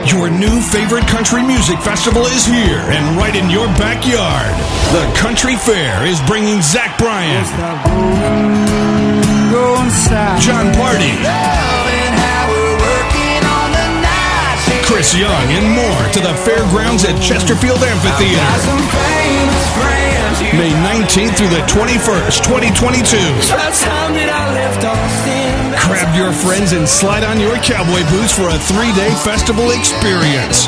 Your new favorite country music festival is here and right in your backyard. The Country Fair is bringing Zach Bryan, John Pardi, Chris Young, and more to the fairgrounds at Chesterfield Amphitheater. May 19th through the 21st, 2022. Grab your friends and slide on your cowboy boots for a 3-day festival experience.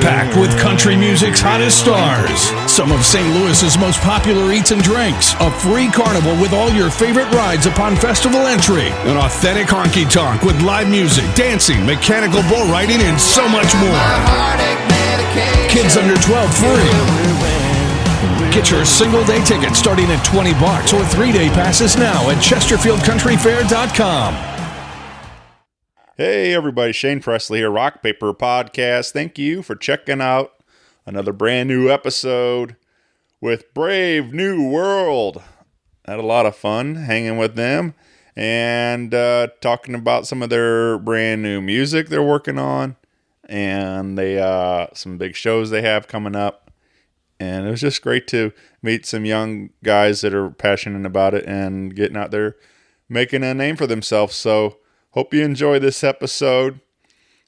Packed with country music's hottest stars, some of St. Louis's most popular eats and drinks, a free carnival with all your favorite rides upon festival entry, an authentic honky-tonk with live music, dancing, mechanical bull riding, and so much more. Kids under 12 free. Get your single-day ticket starting at $20 or 3-day passes now at ChesterfieldCountryFair.com. Hey everybody, Shane Presley here, Rock Paper Podcast. Thank you for checking out another brand new episode with Brave New World. Had a lot of fun hanging with them and talking about some of their brand new music they're working on and they some big shows they have coming up. And it was just great to meet some young guys that are passionate about it and getting out there making a name for themselves. So hope you enjoy this episode.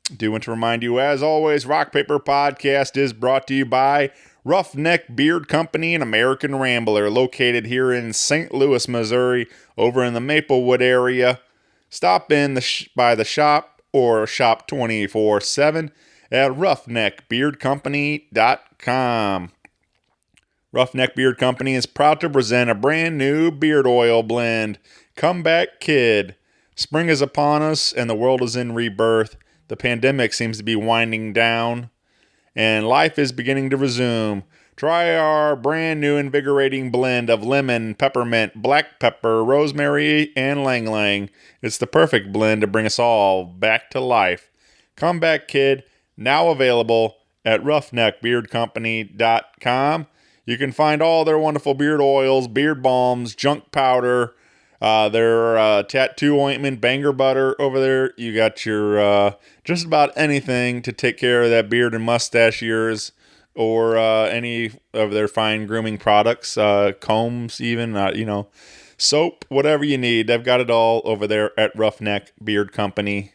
I do want to remind you, as always, Rock Paper Podcast is brought to you by Roughneck Beard Company and American Rambler, located here in St. Louis, Missouri, over in the Maplewood area. Stop in by the shop or shop 24/7 at roughneckbeardcompany.com. Roughneck Beard Company is proud to present a brand new beard oil blend, Comeback Kid. Spring is upon us and the world is in rebirth. The pandemic seems to be winding down and life is beginning to resume. Try our brand new invigorating blend of lemon, peppermint, black pepper, rosemary, and lang lang. It's the perfect blend to bring us all back to life. Comeback Kid, now available at roughneckbeardcompany.com. You can find all their wonderful beard oils, beard balms, junk powder, their tattoo ointment, banger butter over there. You got your just about anything to take care of that beard and mustache of yours, or any of their fine grooming products, combs even, soap, whatever you need. They've got it all over there at Roughneck Beard Company.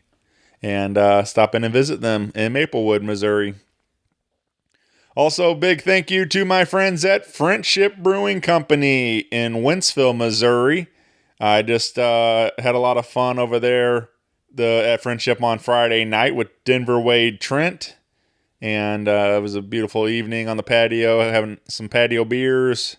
And stop in and visit them in Maplewood, Missouri. Also, big thank you to my friends at Friendship Brewing Company in Wentzville, Missouri. I just had a lot of fun over there at Friendship on Friday night with Denver Wade Trent. And it was a beautiful evening on the patio, having some patio beers.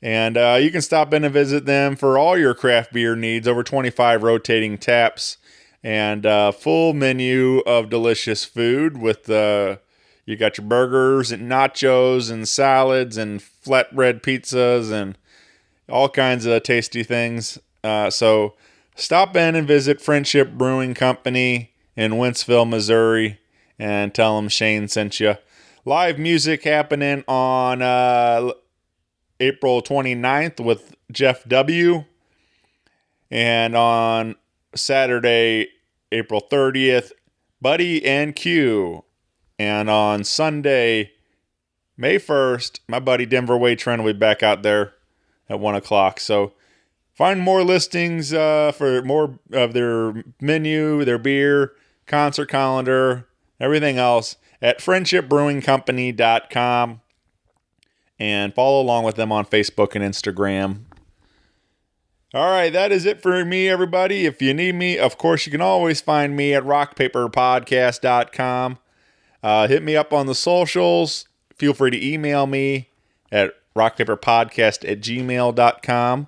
And you can stop in and visit them for all your craft beer needs. Over 25 rotating taps and full menu of delicious food with you got your burgers and nachos and salads and flatbread pizzas and all kinds of tasty things. So stop in and visit Friendship Brewing Company in Wentzville, Missouri, and tell them Shane sent you. Live music happening on April 29th with Jeff W. And on Saturday, April 30th, Buddy and Q. And on Sunday, May 1st, my buddy Denver Wade Trent will be back out there at 1 o'clock. So find more listings for more of their menu, their beer, concert calendar, everything else at friendshipbrewingcompany.com. And follow along with them on Facebook and Instagram. All right, that is it for me, everybody. If you need me, of course, you can always find me at rockpaperpodcast.com. Hit me up on the socials. Feel free to email me at rockpaperpodcast@gmail.com.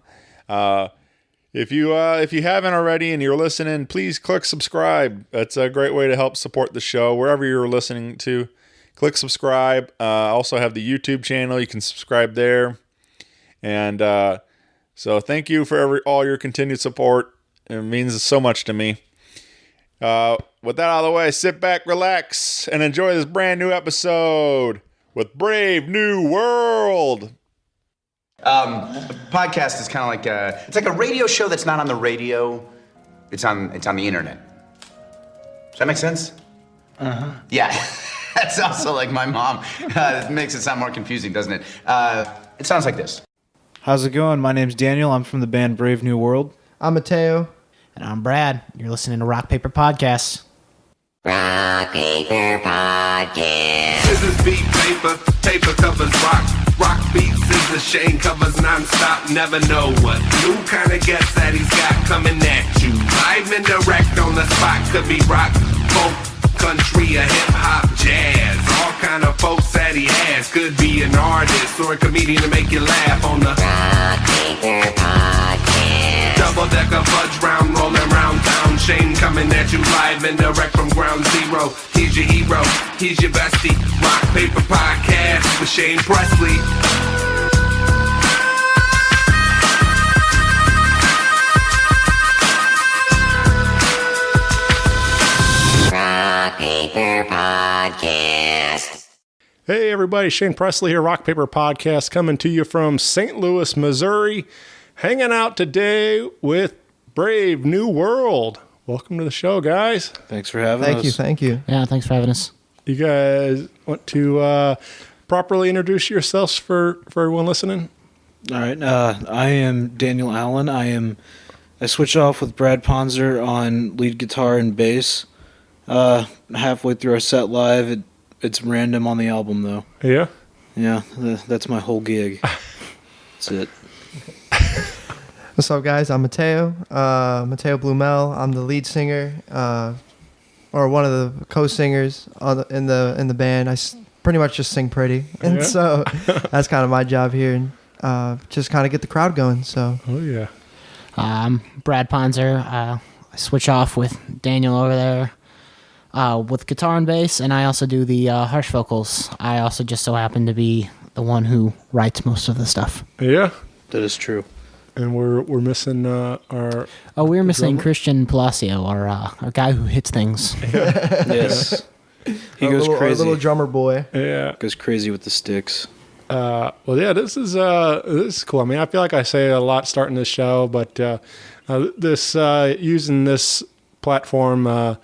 If you haven't already and you're listening, please click subscribe. That's a great way to help support the show wherever you're listening to. Click subscribe. I also have the YouTube channel. You can subscribe there. And so thank you for all your continued support. It means so much to me. With that out of the way, sit back, relax, and enjoy this brand new episode with Brave New World. A podcast is kind of like it's like a radio show that's not on the radio. It's on the internet. Does that make sense? Yeah. That's also like my mom. It makes it sound more confusing, doesn't it? It sounds like this. How's it going? My name's Daniel. I'm from the band Brave New World. I'm Mateo. And I'm Brad. You're listening to Rock Paper Podcast. Rock Paper Podcast. This is beat paper, paper covers rock. Rock beats is the Shane covers non-stop. Never know what new kind of guest that he's got coming at you. Live and direct on the spot. Could be rock, folk, country, or hip-hop, jazz. All kind of folks that he has. Could be an artist or a comedian to make you laugh on the Rock Paper Podcast. double-decker fudge round, rolling round town. Shane coming at you live and direct from ground zero. He's your hero, he's your bestie. Rock Paper Podcast with Shane Presley. Rock Paper Podcast. Hey everybody, Shane Presley here, Rock Paper Podcast, coming to you from St. Louis, Missouri. Hanging out today with Brave New World. Welcome to the show, guys. Thanks for having us. Thank you. Yeah, thanks for having us. You guys want to properly introduce yourselves for everyone listening? All right. I am Daniel Allen. I switch off with Brad Ponzer on lead guitar and bass. Halfway through our set live, it's random on the album though. Yeah? Yeah, that's my whole gig. That's it. What's up, guys? I'm Mateo. Mateo Blumel. I'm the lead singer, or one of the co-singers in the band. Pretty much just sing pretty, and so that's kind of my job here, and just kind of get the crowd going. So. Oh yeah. I'm Brad Ponzer. I switch off with Daniel over there with guitar and bass, and I also do the harsh vocals. I also just so happen to be the one who writes most of the stuff. Yeah. That is true. And we're missing our. Oh, we're missing drummer? Christian Palacio, our guy who hits things. Yes. He goes Our crazy. little drummer boy. Yeah. Goes crazy with the sticks. Well, yeah, this is cool. I mean, I feel like I say a lot starting this show, but this using this platform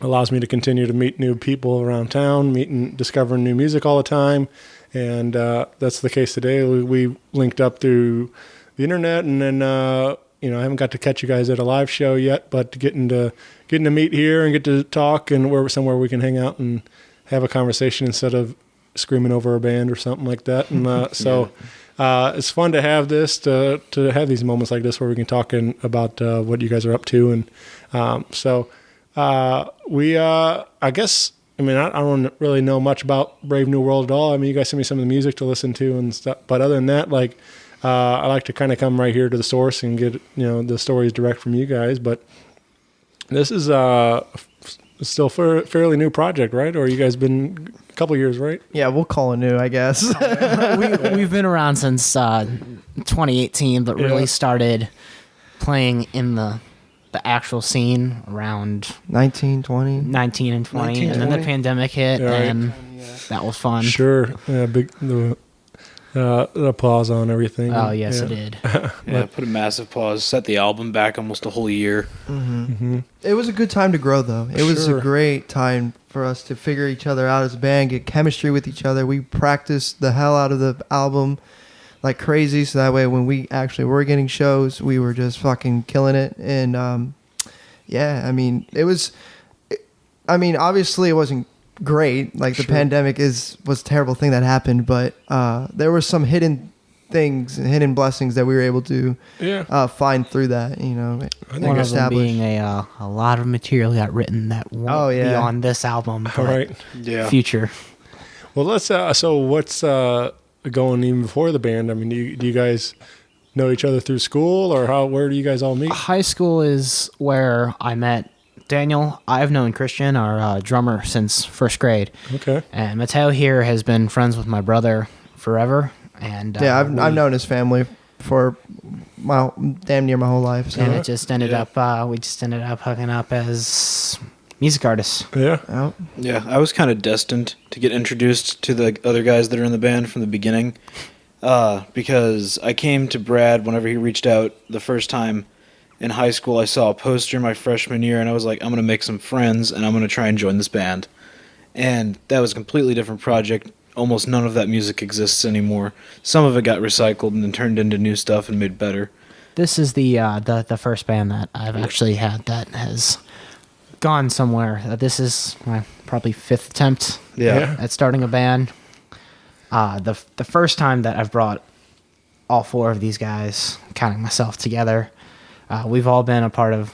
allows me to continue to meet new people around town, discovering new music all the time, and that's the case today. We linked up through the internet, and then I haven't got to catch you guys at a live show yet, but getting to meet here and get to talk, and we're somewhere we can hang out and have a conversation instead of screaming over a band or something like that. And it's fun to have this, to have these moments like this where we can talk about what you guys are up to. And I guess, I mean, I don't really know much about Brave New World at all. I mean, you guys send me some of the music to listen to and stuff. But other than that, like, I like to kind of come right here to the source and get, the stories direct from you guys. But this is still a fairly new project, right? Or you guys been a couple years, right? Yeah, we'll call it new, I guess. We've been around since 2018, but really started playing in the actual scene around 19, 20. 19 and 20, and then the pandemic hit, and that was fun. Sure. Yeah, the applause on everything. Oh, yes, it did. Yeah, put a massive pause. Set the album back almost a whole year. Mm-hmm. Mm-hmm. It was a good time to grow, though. It was a great time for us to figure each other out as a band, get chemistry with each other. We practiced the hell out of the album like crazy, so that way when we actually were getting shows, we were just fucking killing it. And obviously it wasn't great. Like the pandemic was a terrible thing that happened, but there were some hidden things and hidden blessings that we were able to find through that. One of them being a lot of material got written that won't be on this album. Future. Well, let's. So what's going even before the band? I mean, do you guys know each other through school, or where do you guys all meet? High school is where I met Daniel. I've known Christian, our drummer, since first grade. Okay. And Mateo here has been friends with my brother forever. And I've known his family for damn near my whole life. So. And it just ended up, we just ended up hooking up as music artists. Yeah. Yeah, I was kind of destined to get introduced to the other guys that are in the band from the beginning, because I came to Brad whenever he reached out the first time, in high school, I saw a poster my freshman year, and I was like, I'm going to make some friends, and I'm going to try and join this band. And that was a completely different project. Almost none of that music exists anymore. Some of it got recycled and then turned into new stuff and made better. This is the first band that I've actually had that has gone somewhere. This is my probably 5th attempt at starting a band. The first time that I've brought all 4 of these guys, counting myself, together. We've all been a part of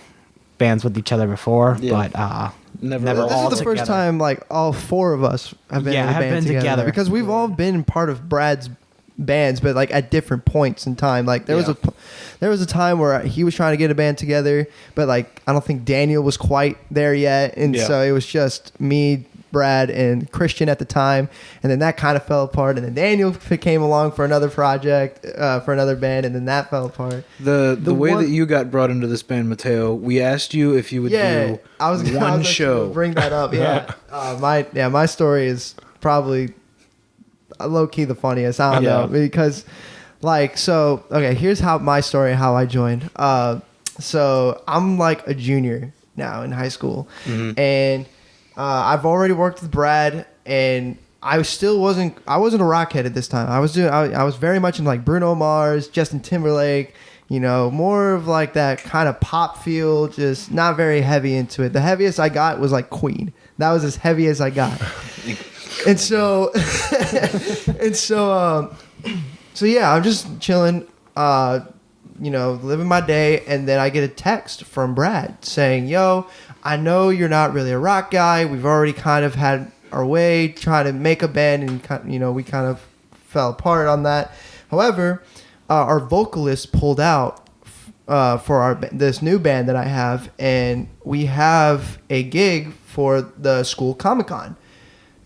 bands with each other before, but never all together. This is the first time like all 4 of us have been in a band together because we've all been part of Brad's bands, but like at different points in time. Like there was a time where he was trying to get a band together, but like I don't think Daniel was quite there yet, and so it was just me, Brad, and Christian at the time, and then that kind of fell apart, and then Daniel came along for another project, for another band, and then that fell apart. The way that you got brought into this band, Mateo, we asked you if you would do one show. Bring that up, my story is probably low key the funniest. I don't know because, here's how my story, how I joined. So I'm like a junior now in high school, and I've already worked with Brad, and I wasn't a rockhead at this time. I was very much in like Bruno Mars, Justin Timberlake, more of like that kind of pop feel, just not very heavy into it. The heaviest I got was like Queen. That was as heavy as I got. And so I'm just chilling, living my day, and then I get a text from Brad saying, "Yo, I know you're not really a rock guy. We've already kind of had our way trying to make a band, and we kind of fell apart on that. However, our vocalist pulled out for this new band that I have, and we have a gig for the school Comic-Con,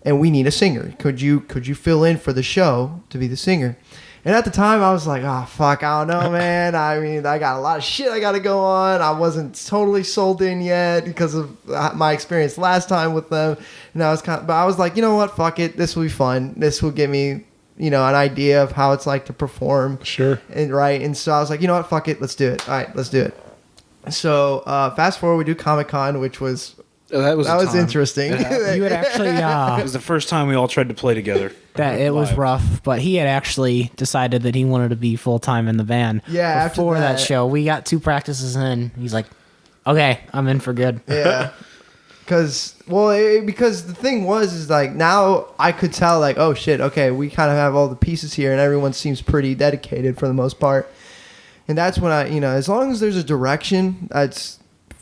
and we need a singer. Could you fill in for the show to be the singer?" And at the time, I was like, "Oh, fuck, I don't know, man. I mean, I got a lot of shit I got to go on. I wasn't totally sold in yet because of my experience last time with them." And but I was like, you know what? Fuck it. This will be fun. This will give me, an idea of how it's like to perform. Sure. And so I was like, you know what? Fuck it. Let's do it. All right, let's do it. So fast forward, we do Comic-Con, which was... That was interesting. You had actually... it was the first time we all tried to play together. It was rough, but he had actually decided that he wanted to be full-time in the band. Yeah, before that show. We got 2 practices in. He's like, "Okay, I'm in for good." Yeah. Because the thing is like now I could tell like, oh shit, okay, we kind of have all the pieces here and everyone seems pretty dedicated for the most part. And that's when I, as long as there's a direction, that's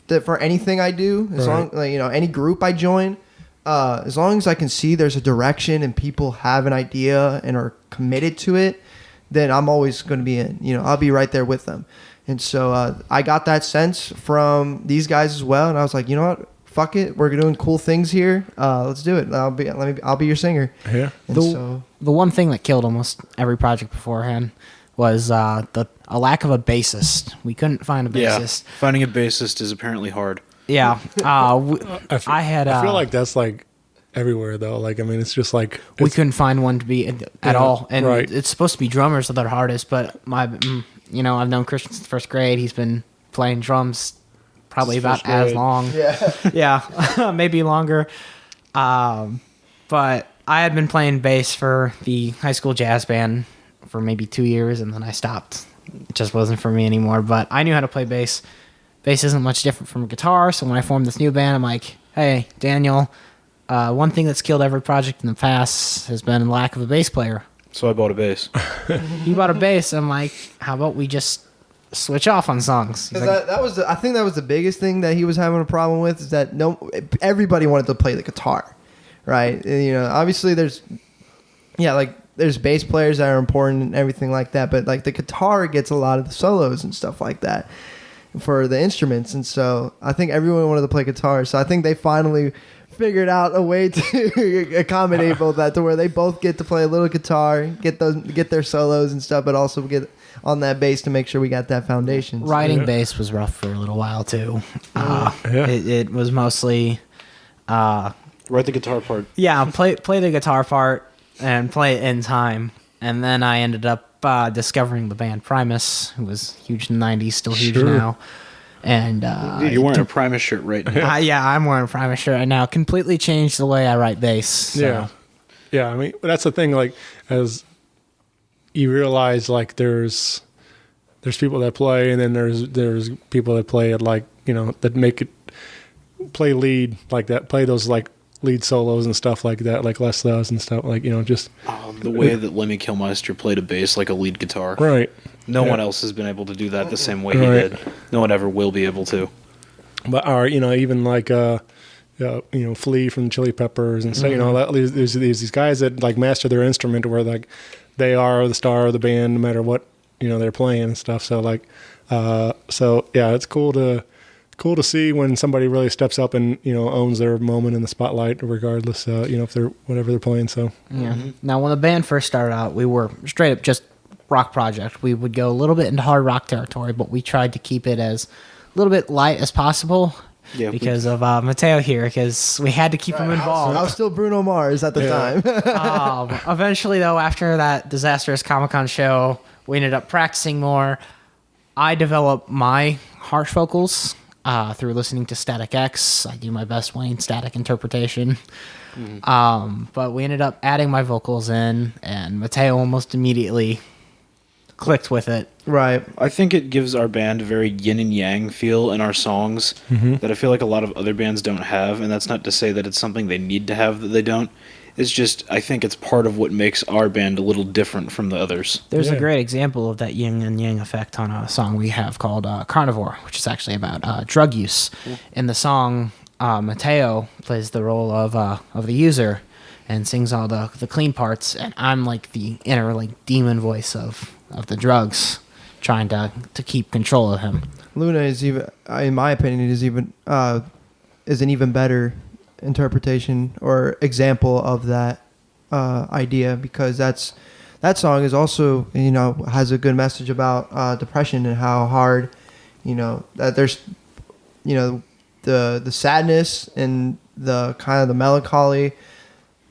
that for anything I do, as long any group I join, as long as I can see there's a direction and people have an idea and are committed to it, then I'm always going to be in. I'll be right there with them. And so I got that sense from these guys as well, and I was like, you know what? Fuck it, we're doing cool things here. Let's do it. I'll be your singer. Yeah. The one thing that killed almost every project beforehand was a lack of a bassist. We couldn't find a bassist. Yeah, finding a bassist is apparently hard. Yeah. I feel like that's like everywhere though. Like, I mean, it's just like we couldn't find one to be at all. And it's supposed to be drummers that are hardest, but I've known Christian since 1st grade. He's been playing drums probably about as long. Yeah. Maybe longer. But I had been playing bass for the high school jazz band for maybe 2 years, and then I stopped. It just wasn't for me anymore, but I knew how to play bass. Bass isn't much different from guitar, so when I formed this new band, I'm like, "Hey, Daniel, one thing that's killed every project in the past has been lack of a bass player." So I bought a bass. He bought a bass. I'm like, "How about we just switch off on songs?" Like, I think that was the biggest thing that he was having a problem with, is that everybody wanted to play the guitar, right? And, obviously there's bass players that are important and everything like that, but like the guitar gets a lot of the solos and stuff like that for the instruments, and so I think everyone wanted to play guitar. So I think they finally figured out a way to accommodate both that, to where they both get to play a little guitar, get their solos and stuff, but also get on that bass to make sure we got that foundation. Writing bass was rough for a little while too. It was mostly write the guitar part. Yeah, play the guitar part and play it in time. And then I ended up discovering the band Primus, who was huge in the 90s, still huge now. And You're wearing a Primus shirt right now. yeah, I'm wearing a Primus shirt right now. Completely changed the way I write bass. So. Yeah. I mean, that's the thing. Like, as you realize, like, there's people that play, and then there's people that play it, like, you know, that make it play lead like that, play those like lead solos and stuff like that, like Les does and stuff, like, you know, just the way that Lemmy Kilmister played a bass like a lead guitar. Right. No one else has been able to do that the same way he did. No one ever will be able to. But you know, even like you know, Flea from the Chili Peppers and stuff. You know, there's these guys that like master their instrument, where like they are the star of the band, no matter what, you know, they're playing and stuff. So like, so yeah, it's cool to see when somebody really steps up and, you know, owns their moment in the spotlight, regardless, you know, if they're whatever they're playing. So yeah. Now, when the band first started out, we were straight up just rock project. We would go a little bit into hard rock territory, but we tried to keep it as a little bit light as possible. Yeah, because of Mateo here, because we had to keep him involved. I was still Bruno Mars at the time. Eventually, though, after that disastrous Comic-Con show, we ended up practicing more. I developed my harsh vocals through listening to Static X. I do my best Wayne Static interpretation. But we ended up adding my vocals in, and Mateo almost immediately clicked with it. Right. I think it gives our band a very yin and yang feel in our songs that I feel like a lot of other bands don't have, and that's not to say that it's something they need to have that they don't. It's just, I think it's part of what makes our band a little different from the others. There's a great example of that yin and yang effect on a song we have called Carnivore, which is actually about drug use. In the song, Mateo plays the role of the user and sings all the clean parts, and I'm like the inner like demon voice of the drugs, trying to keep control of him. Luna is even, in my opinion, is an even better interpretation or example of that idea, because that song is also, you know, has a good message about depression and how hard, you know, that there's, you know, the sadness and the kind of the melancholy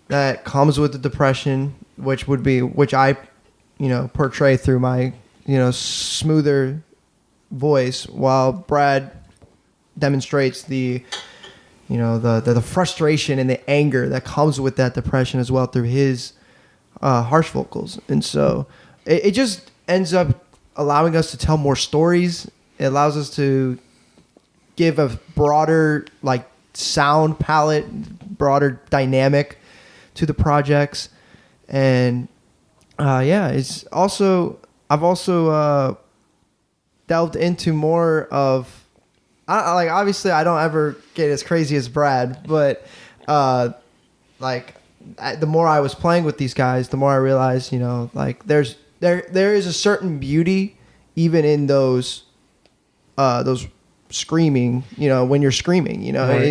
that comes with the depression, which I, you know, portray through my, you know, smoother voice, while Brad demonstrates the, you know, the frustration and the anger that comes with that depression as well through his harsh vocals. And so it just ends up allowing us to tell more stories. It allows us to give a broader like sound palette, broader dynamic to the projects. And it's also, I've also delved into more of, like, obviously I don't ever get as crazy as Brad, but like the more I was playing with these guys, the more I realized, you know, like there is a certain beauty even in those screaming, you know, when you're screaming, you know, right.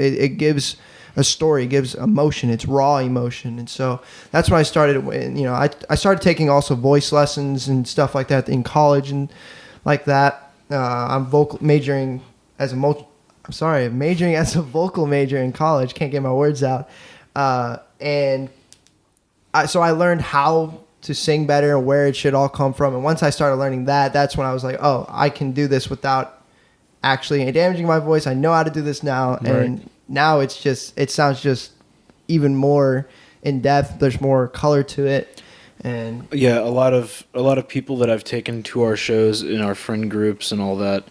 It gives a story, gives emotion, it's raw emotion. And so that's when I started, you know, I started taking also voice lessons and stuff like that in college and like that. I'm majoring as a vocal major in college. Can't get my words out. So I learned how to sing better and where it should all come from. And once I started learning that, that's when I was like, oh, I can do this without actually damaging my voice. I know how to do this now. Right. And now it sounds just even more in depth. There's more color to it. And yeah, a lot of people that I've taken to our shows in our friend groups and all that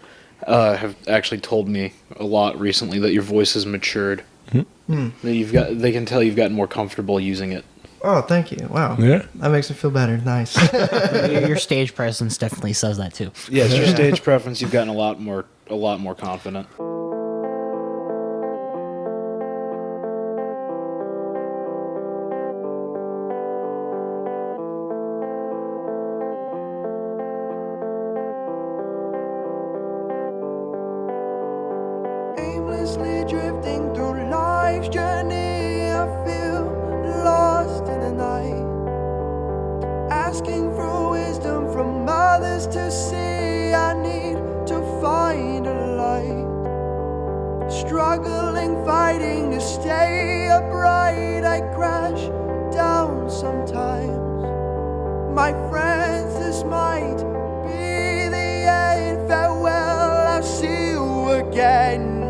have actually told me a lot recently that your voice has matured. That they can tell you've gotten more comfortable using it. Oh, thank you. Wow. Yeah. That makes me feel better. Nice. Your stage presence definitely says that too. Yes, your stage preference, you've gotten a lot more confident. Aimlessly drifting through life's journey, I feel lost in the night, asking for wisdom from others to see. I need to find a light, struggling, fighting to stay upright. I crash down sometimes. My friends, this might be the end. Farewell, I'll see again.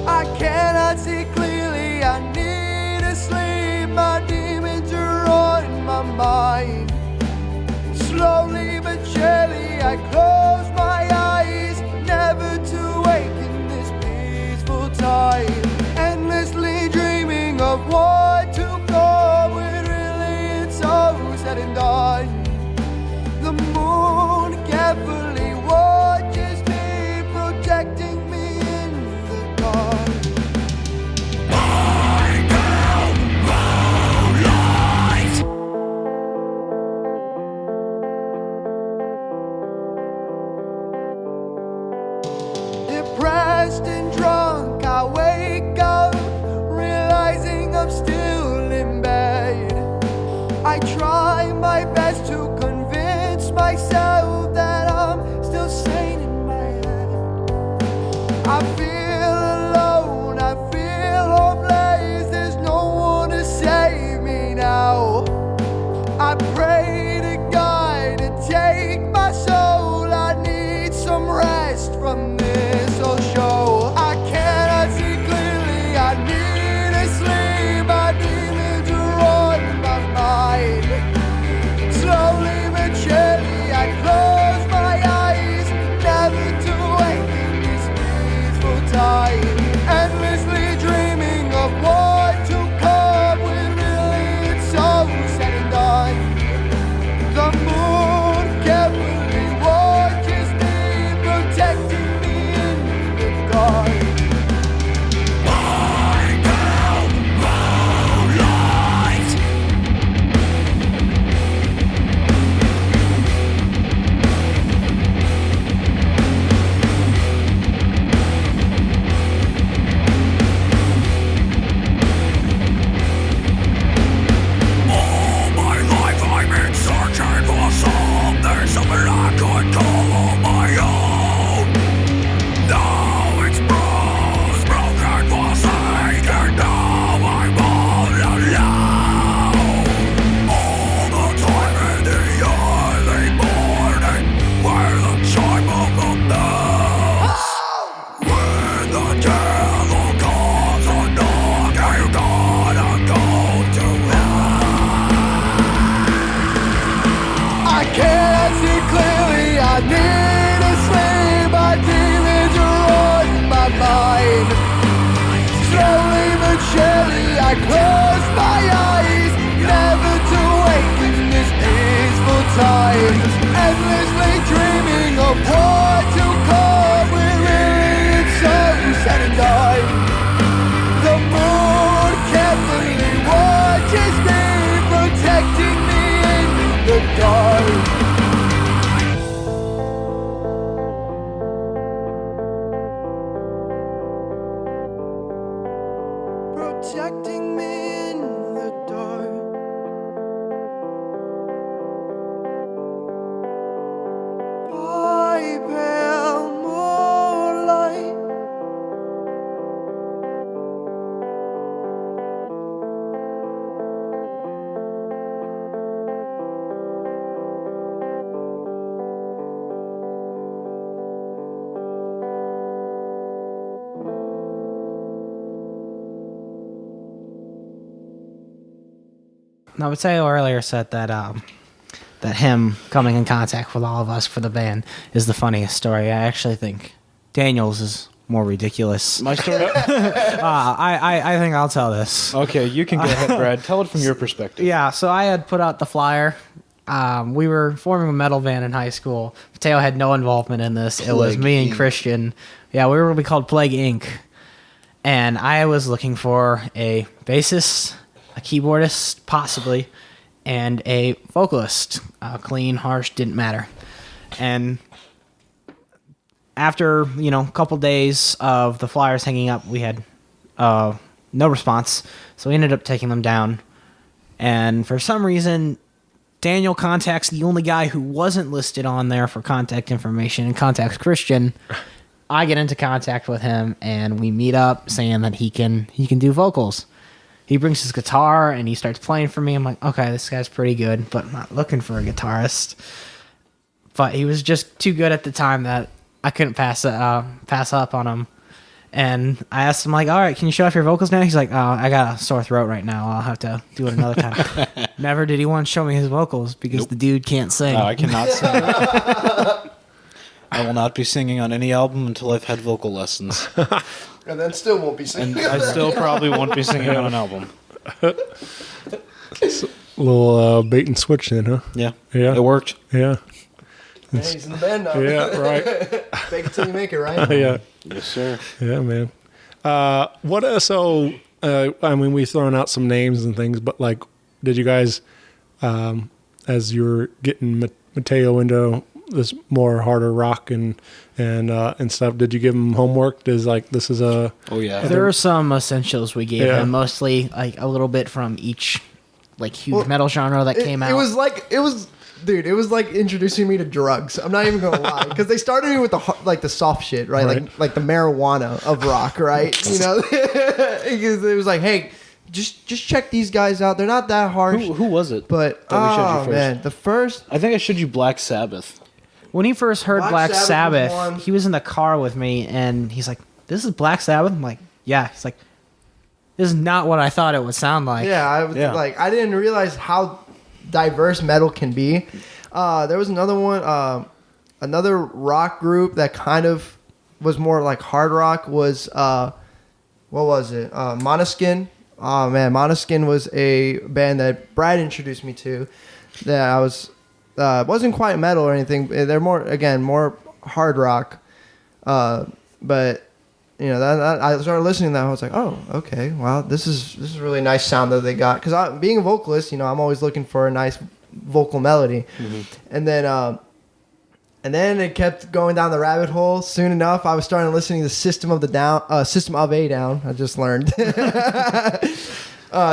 I cannot see clearly, I need to sleep. My demons are on my mind. Slowly but surely I close my eyes, never to wake in this peaceful time. Endlessly dreaming of what to come, when really it's all said and done. The moon carefully watches me, protecting me in the dark. Depressed and drunk, I wake up, realizing I'm still in bed. I try my best to convince myself that I'm still sane in my head. I feel alone, I feel hopeless, there's no one to save me now. I pray to God to take my soul, I need some rest from this old show. I cannot see clearly, I need to sleep, my demons are on my mind. Slowly but surely I close my eyes, never to wake in this peaceful time. Endlessly dreaming of what to come, when really it's all said and done. The moon carefully watches me, protecting me in the dark. I cannot see clearly, I need to sleep, my demons are on my mind. Slowly but surely I close my eyes, never to wake in this peaceful time. Endlessly dreaming of what to come, when really it's all said and done. The moon carefully watches me, protecting me in the dark. Protecting me in the dark. By pale moonlight. Now, Mateo earlier said that that him coming in contact with all of us for the band is the funniest story. I actually think Daniel's is more ridiculous. My story. I think I'll tell this. Okay, you can go ahead, Brad. Tell it from your perspective. Yeah, so I had put out the flyer. We were forming a metal band in high school. Mateo had no involvement in this. It was Plague me and Inc. Christian. Yeah, we were going to be called Plague Inc. And I was looking for a bassist, a keyboardist, possibly, and a vocalist. Clean, harsh, didn't matter. And after, a couple days of the flyers hanging up, we had no response. So we ended up taking them down. And for some reason, Daniel contacts the only guy who wasn't listed on there for contact information and contacts Christian. I get into contact with him, and we meet up saying that he can do vocals. He brings his guitar, and he starts playing for me. I'm like, okay, this guy's pretty good, but I'm not looking for a guitarist. But he was just too good at the time that I couldn't pass up on him. And I asked him, like, all right, can you show off your vocals now? He's like, oh, I got a sore throat right now. I'll have to do it another time. Never did he want to show me his vocals because the dude can't sing. No, I cannot sing. I will not be singing on any album until I've had vocal lessons. And then still won't be singing. And I still probably won't be singing on an album. A little bait and switch then, huh? Yeah. Yeah. It worked. Yeah. Hey, he's in the band now. Yeah, right. Fake it till you make it, right? Yeah. Yes, sir. Yeah, man. I mean, we've thrown out some names and things, but like, did you guys, as you were getting Mateo into this more harder rock and stuff, did you give him homework? This is a... Oh, yeah. There are some essentials we gave Yeah. him, mostly like a little bit from each like huge metal genre that came out. It was like introducing me to drugs. I'm not even gonna lie, because they started me with the soft shit, right? Right. Like the marijuana of rock, right? You know, it was like, hey, just check these guys out. They're not that harsh. Who was it? But that we showed you first? Man, the first. I think I showed you Black Sabbath. When he first heard Black Black Sabbath was Sabbath, one. he was in the car with me, and he's like, "This is Black Sabbath." I'm like, "Yeah." He's like, "This is not what I thought it would sound like." Yeah, I was like, I didn't realize how diverse metal can be. There was another one, another rock group that kind of was more like hard rock was, what was it? Måneskin. Oh man, Måneskin was a band that Brad introduced me to. That I was, wasn't quite metal or anything. They're more hard rock. But you know, that I started listening to that. I was like, oh, okay, wow, this is a really nice sound that they got. Because being a vocalist, you know, I'm always looking for a nice vocal melody. Mm-hmm. And then it kept going down the rabbit hole. Soon enough, I was starting listening to System of a Down. I just learned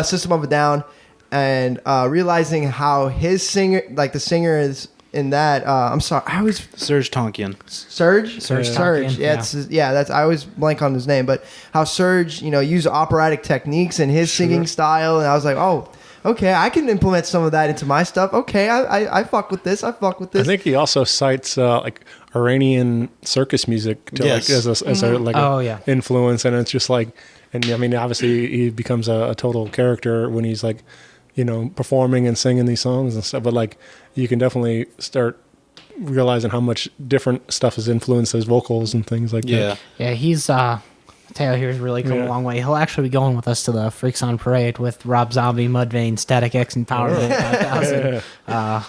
System of a Down, and realizing how his singer, like the singer is. In that, I'm sorry, I always Serge Tankian. Serge. Tankian, Yeah, that's I always blank on his name, but how Serge, you know, used operatic techniques in his singing style, and I was like, oh, okay, I can implement some of that into my stuff. Okay, I fuck with this. I think he also cites like Iranian circus music to like as a influence, and it's just like, and I mean, obviously he becomes a total character when he's like, you know, performing and singing these songs and stuff, but like you can definitely start realizing how much different stuff has influenced his vocals and things like that. Yeah, he's Teo here's really come a long way. He'll actually be going with us to the Freaks on Parade with Rob Zombie, Mudvayne, Static X, and Power 5000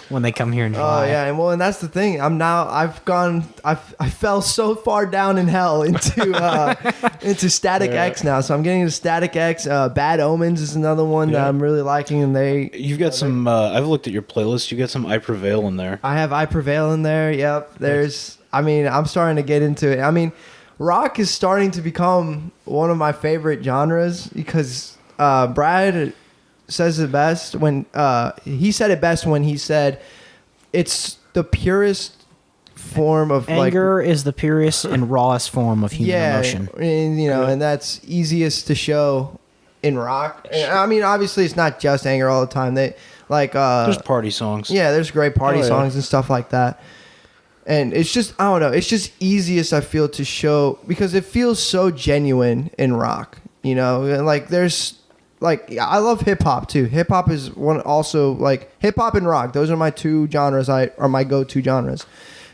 when they come here in July. Oh yeah, and that's the thing. I fell so far down in hell into Static X now. So I'm getting into Static X. Bad Omens is another one that I'm really liking, and you've got some. I've looked at your playlist. You got some I Prevail in there. I have I Prevail in there. Yep. There's. I mean, I'm starting to get into it. I mean, rock is starting to become one of my favorite genres because Brad says it best when he said it best when he said it's the purest form of anger is the purest and rawest form of human emotion. And you know, and that's easiest to show in rock. And, I mean, obviously, it's not just anger all the time. They like there's party songs. Yeah, there's great party songs and stuff like that. And it's just, I don't know, it's just easiest, I feel, to show, because it feels so genuine in rock, you know? And like, there's, like, I love hip-hop, too. Hip-hop is one also, like, hip-hop and rock, those are my two genres, are my go-to genres.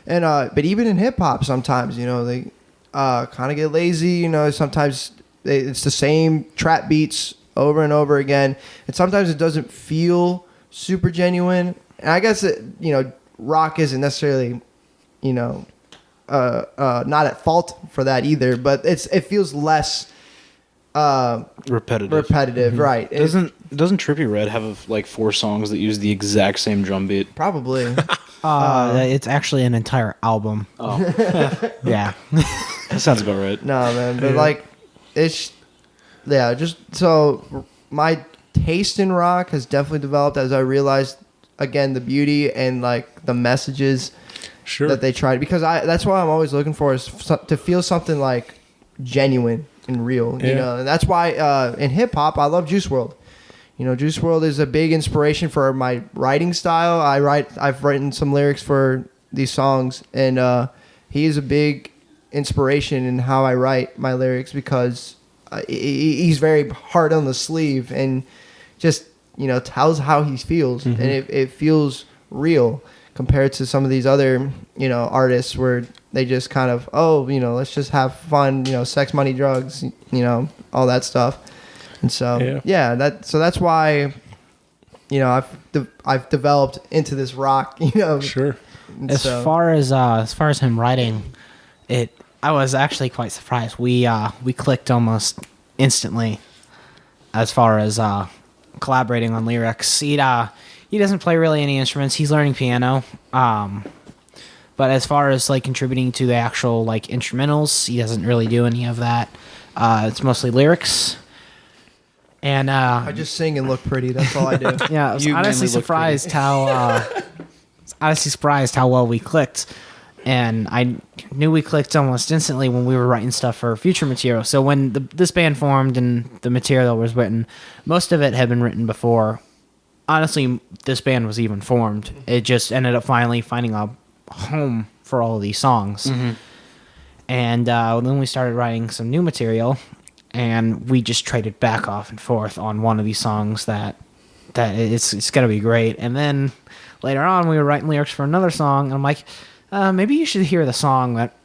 And, but even in hip-hop, sometimes, you know, they kind of get lazy, you know, sometimes it's the same trap beats over and over again, and sometimes it doesn't feel super genuine. And I guess, you know, rock isn't necessarily... you know, not at fault for that either, but it feels less repetitive, mm-hmm. Right? Doesn't Trippie Redd have like 4 songs that use the exact same drum beat? Probably. It's actually an entire album. Oh, yeah, that sounds about right. No, man, but like, it's just so my taste in rock has definitely developed as I realized again the beauty and like the messages. Sure. That they tried, because that's what I'm always looking for, is to feel something like genuine and real, you know. And that's why in hip hop I love Juice WRLD. You know, Juice WRLD is a big inspiration for my writing style. I've written some lyrics for these songs, and he is a big inspiration in how I write my lyrics because he's very hard on the sleeve and just, tells how he feels. And it feels real compared to some of these other, artists where they just kind of, let's just have fun, sex, money, drugs, all that stuff. And so, that's why, I've developed into this rock, Sure. As far as him writing, I was actually quite surprised. We clicked almost instantly as far as collaborating on lyrics. He doesn't play really any instruments. He's learning piano. But as far as like contributing to the actual like instrumentals, he doesn't really do any of that. It's mostly lyrics. And I just sing and look pretty. That's all I do. Yeah, I was honestly surprised how well we clicked. And I knew we clicked almost instantly when we were writing stuff for future material. So when this band formed and the material was written, most of it had been written before. Honestly, this band was even formed. It just ended up finally finding a home for all of these songs. Mm-hmm. And then we started writing some new material, and we just traded back off and forth on one of these songs that it's going to be great. And then later on, we were writing lyrics for another song, and I'm like, maybe you should hear the song that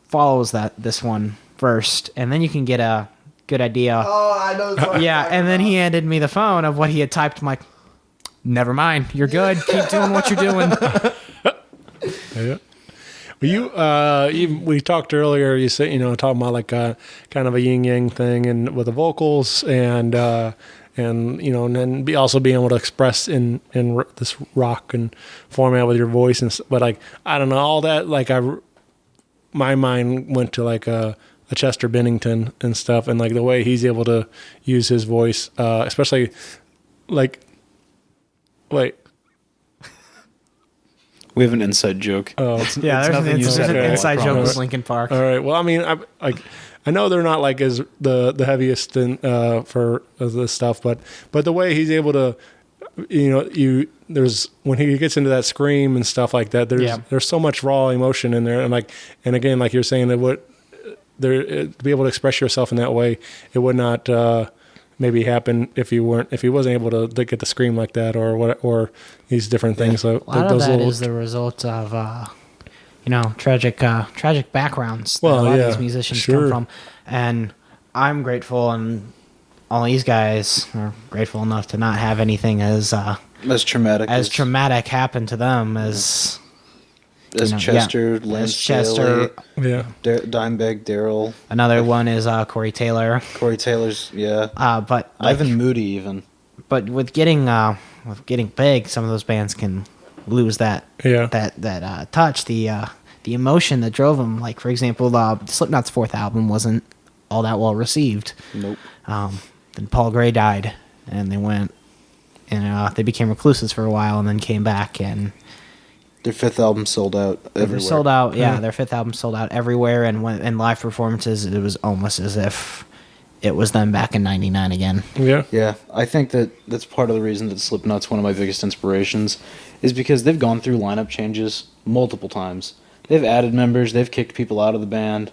follows this one first, and then you can get a good idea. Oh, I know the song. Yeah, and then he handed me the phone of what he had typed. I'm like, never mind, you're good. Keep doing what you're doing. Yeah. Well, we talked earlier. You said, talking about like kind of a yin yang thing, and with the vocals, and then also being able to express in this rock and format with your voice, but like I don't know all that. Like my mind went to like a Chester Bennington and stuff, and like the way he's able to use his voice, especially like wait. We have an inside joke. Oh, yeah, there's an inside joke with Linkin Park. All right. Well, I mean, I know they're not like as the heaviest for this stuff, but the way he's able to, there's when he gets into that scream and stuff like that. There's so much raw emotion in there, and again, like you're saying, to be able to express yourself in that way, it would not maybe happen if he wasn't able to get the scream like that or these different things. So a lot of that is the result of tragic backgrounds that a lot of these musicians come from, and I'm grateful, and all these guys are grateful enough to not have anything as traumatic happen to them as Chester, Lance Chester, Dimebag Darrell. Another one is Corey Taylor. Corey Taylor's, but Ivan Moody even. But with getting big, some of those bands can lose that touch, the emotion that drove them. Like for example, Slipknot's fourth album wasn't all that well received. Nope. Then Paul Gray died, and they went and they became recluses for a while, and then came back and. Their fifth album sold out everywhere. Sold out, yeah. Their fifth album sold out everywhere, and in live performances, it was almost as if it was them back in '99 again. Yeah, yeah. I think that's part of the reason that Slipknot's one of my biggest inspirations, is because they've gone through lineup changes multiple times. They've added members, they've kicked people out of the band,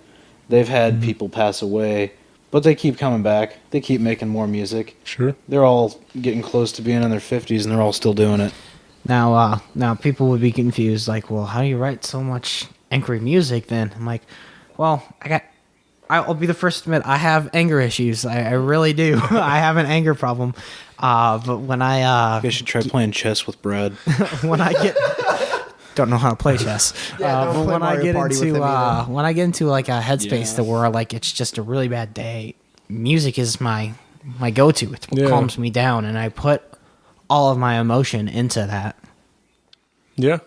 they've had people pass away, but they keep coming back. They keep making more music. Sure. They're all getting close to being in their 50s, and they're all still doing it. Now people would be confused, like, well, how do you write so much angry music then? I'm like, well, I'll be the first to admit, I have anger issues. I really do. I have an anger problem. But when I... you should try playing chess with Brad. When I get... Don't know how to play chess. But when I get into like a headspace where like it's just a really bad day, music is my go-to. It's what calms me down, and I put all of my emotion into that. Yeah,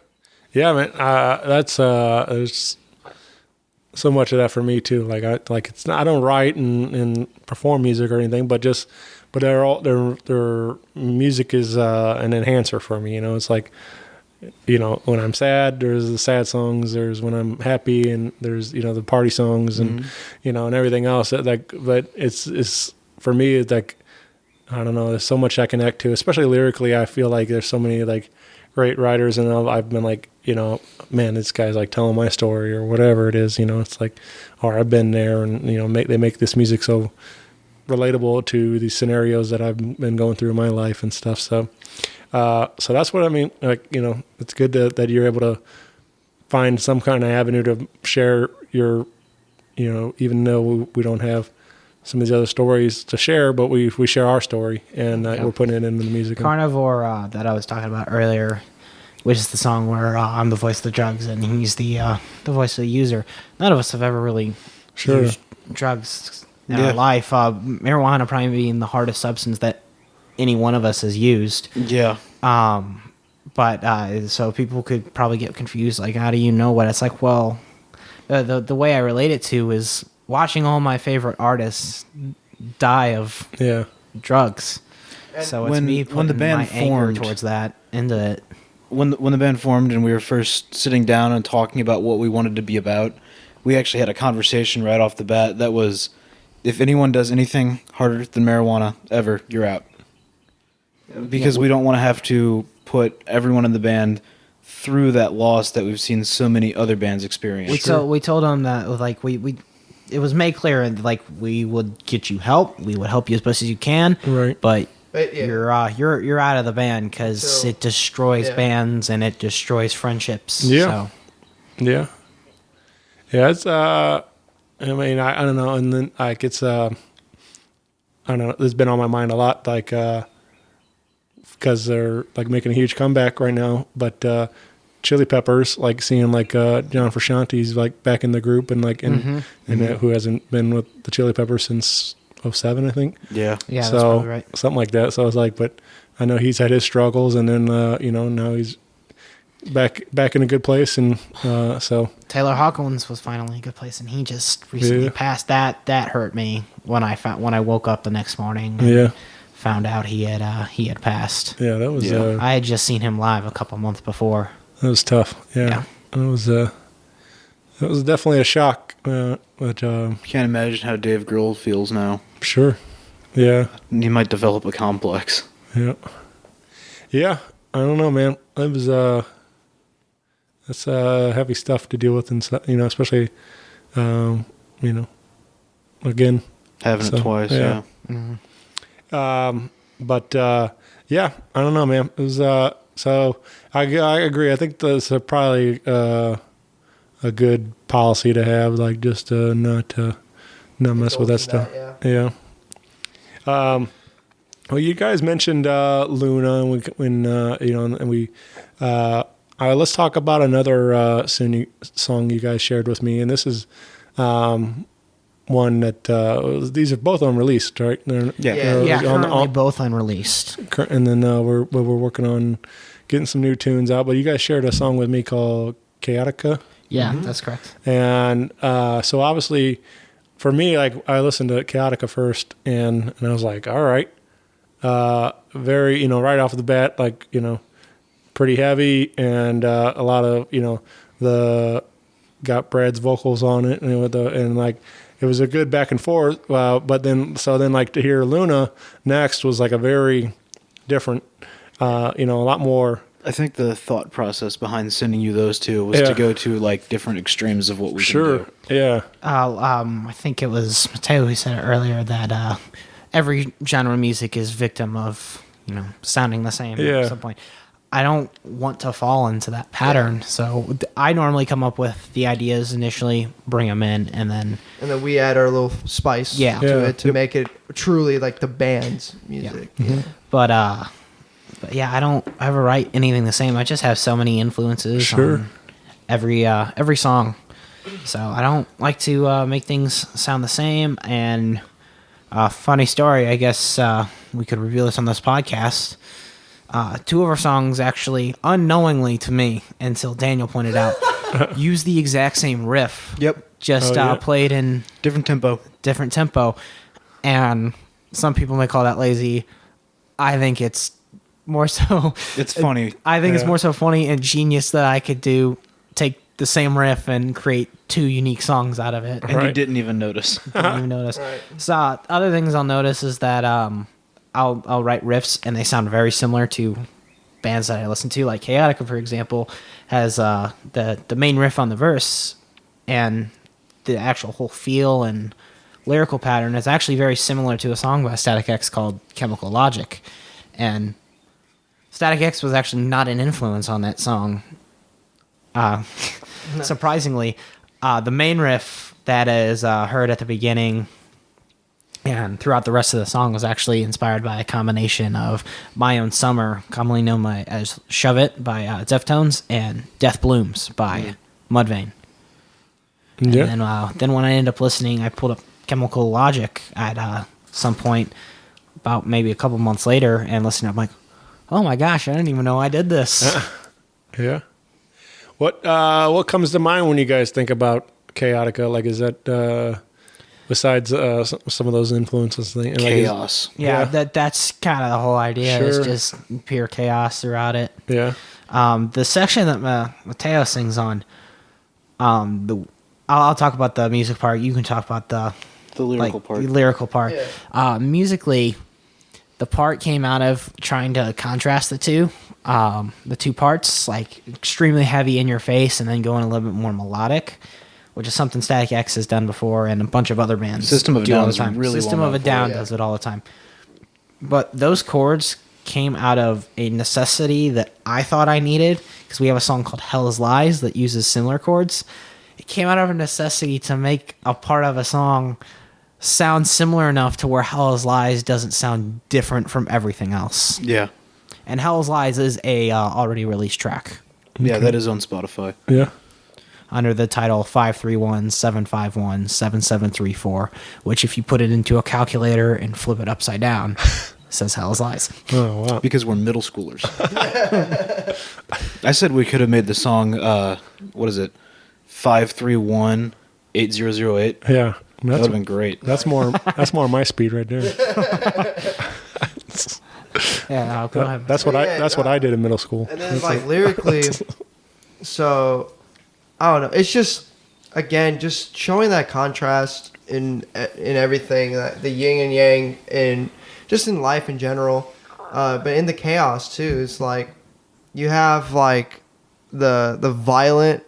man. That's there's so much of that for me too. I don't write and perform music or anything, but their music is an enhancer for me. It's like, when I'm sad, there's the sad songs. There's when I'm happy, and there's the party songs, and and everything else. But it's for me, it's like, I don't know. There's so much I connect to, especially lyrically. I feel like there's so many like great writers, and I've been like, man, this guy's like telling my story or whatever it is. It's like, or I've been there, and they make this music so relatable to these scenarios that I've been going through in my life and stuff. So that's what I mean. Like, it's good that you're able to find some kind of avenue to share your, even though we don't have some of these other stories to share, but we share our story, and we're putting it into the music. Carnivore, that I was talking about earlier, which is the song where I'm the voice of the drugs and he's the voice of the user. None of us have ever really used drugs in our life. Marijuana probably being the hardest substance that any one of us has used. Yeah. But so people could probably get confused, like, how do you know what? It's like, well, the way I relate it to is watching all my favorite artists die of drugs. So it's me putting the band my anger towards that into it. When the band formed and we were first sitting down and talking about what we wanted to be about, we actually had a conversation right off the bat that was, if anyone does anything harder than marijuana ever, you're out. Because we don't want to have to put everyone in the band through that loss that we've seen so many other bands experience. We told them that, like, it was made clear, like, we would get you help, we would help you as best as you can, right? But you're out of the band because it destroys bands and it destroys friendships. Yeah, so. yeah. It's I mean, I don't know, and then like it's I don't know. It's been on my mind a lot, like because they're like making a huge comeback right now, but. Chili Peppers, like seeing like John Frusciante's like back in the group and like who hasn't been with the Chili Peppers since 2007, I think. Yeah, so that's probably right. Something like that. So I was like, but I know he's had his struggles, and then now he's back in a good place, and so Taylor Hawkins was finally in a good place, and he just recently passed. That hurt me when I woke up the next morning. And found out he had passed. Yeah, that was. I had just seen him live a couple months before. That was tough. Yeah. It was definitely a shock. But can't imagine how Dave Grohl feels now. Sure. Yeah. He might develop a complex. Yeah. Yeah. I don't know, man. It was that's heavy stuff to deal with, and especially again having it twice. Yeah. Mm-hmm. But yeah, I don't know, man. It was so I agree. I think that's probably a good policy to have, like just to not mess with that stuff. Yeah. Well, you guys mentioned Luna, and let's talk about another song you guys shared with me, and this is one that these are both unreleased, right? Currently both unreleased. And then we're working on getting some new tunes out. But you guys shared a song with me called Chaotica. Yeah, that's correct. And so obviously, for me, like I listened to Chaotica first, and I was like, all right, very right off the bat, like pretty heavy, and a lot of the got Brad's vocals on it, and like. It was a good back and forth, but then like to hear Luna next was like a very different, a lot more. I think the thought process behind sending you those two was to go to like different extremes of what we can do. Yeah. I think it was Mateo who said it earlier that every genre of music is victim of sounding the same at some point. I don't want to fall into that pattern, so I normally come up with the ideas initially, bring them in, and then we add our little spice to it to make it truly like the band's music. Yeah. Mm-hmm. But I don't ever write anything the same. I just have so many influences on every song, so I don't like to make things sound the same. And funny story, I guess we could reveal this on this podcast. Two of our songs actually, unknowingly to me, until Daniel pointed out, use the exact same riff. Yep. Just played in different tempo. And some people may call that lazy. I think it's more so... It's funny. I think it's more so funny and genius that I could take the same riff and create two unique songs out of it. And you didn't even notice. Right. So other things I'll notice is that... I'll write riffs and they sound very similar to bands that I listen to, like Chaotica, for example, has the main riff on the verse and the actual whole feel and lyrical pattern is actually very similar to a song by Static X called Chemical Logic. And Static X was actually not an influence on that song. Surprisingly, the main riff that is heard at the beginning and throughout the rest of the song was actually inspired by a combination of My Own Summer, commonly known as Shove It by Deftones, and Death Blooms by Mudvayne. Yeah. And then when I ended up listening, I pulled up Chemical Logic at some point, about maybe a couple months later, and listened. I'm like, oh my gosh, I didn't even know I did this. Yeah. What comes to mind when you guys think about Chaotica? Like, is that besides some of those influences? Chaos. Yeah, that's kind of the whole idea. Sure. Is just pure chaos throughout it. Yeah. The section that Mateo sings on, I'll talk about the music part. You can talk about the lyrical part. The lyrical part. Yeah. Musically, the part came out of trying to contrast the two parts, like extremely heavy in your face and then going a little bit more melodic, which is something Static X has done before and a bunch of other bands System of a do all Down the is time. really System well of a known for Down it. does it all the time. But those chords came out of a necessity that I thought I needed, because we have a song called Hell is Lies that uses similar chords. It came out of a necessity to make a part of a song sound similar enough to where Hell is Lies doesn't sound different from everything else. Yeah. And Hell is Lies is a already released track Yeah, that is on Spotify. Yeah. under the title 531-751-7734, which if you put it into a calculator and flip it upside down, says Hell is Lies. Oh, wow. Because we're middle schoolers. I said we could have made the song, what is it? 531-8008. Yeah. That would have been great. That's more my speed right there. Yeah, go ahead. That's what I did in middle school. And then like lyrically, so I don't know. It's just again just showing that contrast in everything, the yin and yang, and just in life in general, but in the chaos too. It's like you have like the violent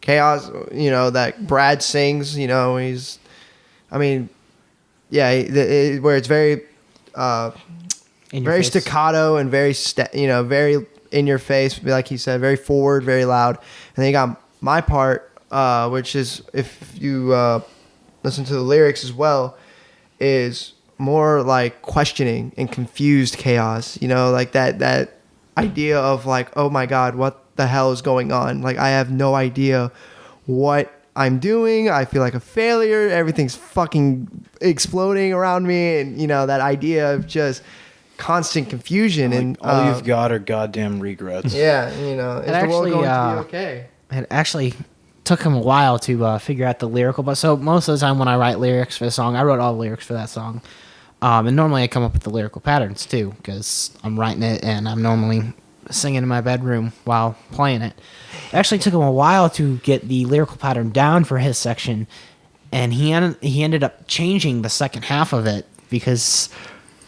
chaos, that Brad sings. Where it's very very face. staccato and very very in your face, like he said, very forward, very loud. And then you got my part, which is, if you listen to the lyrics as well, is more like questioning and confused chaos. Like that idea of like, oh my God, what the hell is going on? Like, I have no idea what I'm doing. I feel like a failure. Everything's fucking exploding around me. And, that idea of just constant confusion. Like, and all you've got are goddamn regrets. Yeah, is the world actually, going to be okay? It actually took him a while to figure out the lyrical, but so most of the time when I write lyrics for the song, I wrote all the lyrics for that song. And normally I come up with the lyrical patterns too, because I'm writing it and I'm normally singing in my bedroom while playing it. It actually took him a while to get the lyrical pattern down for his section, and he ended up changing the second half of it because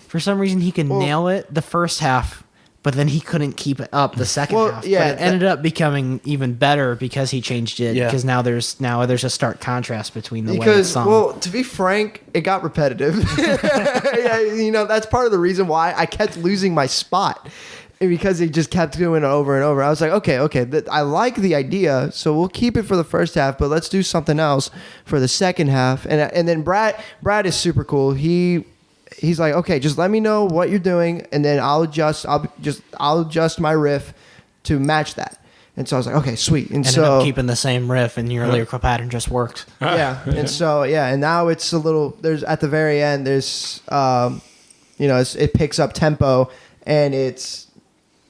for some reason he could nail it the first half, but then he couldn't keep it up the second half. Yeah, but it ended up becoming even better because he changed it. Yeah. Because now there's a stark contrast between the way it's Because, sung. well, to be frank, it got repetitive. Yeah, that's part of the reason why I kept losing my spot. Because he just kept doing it over and over. I was like, okay, I like the idea, so we'll keep it for the first half, but let's do something else for the second half. And then Brad is super cool. He's like, okay, just let me know what you're doing, and then I'll adjust my riff to match that. And so I was like, okay, sweet. And ended up keeping the same riff, and your lyrical pattern just worked. Yeah. And so and now it's a little. There's at the very end. There's it picks up tempo, and it's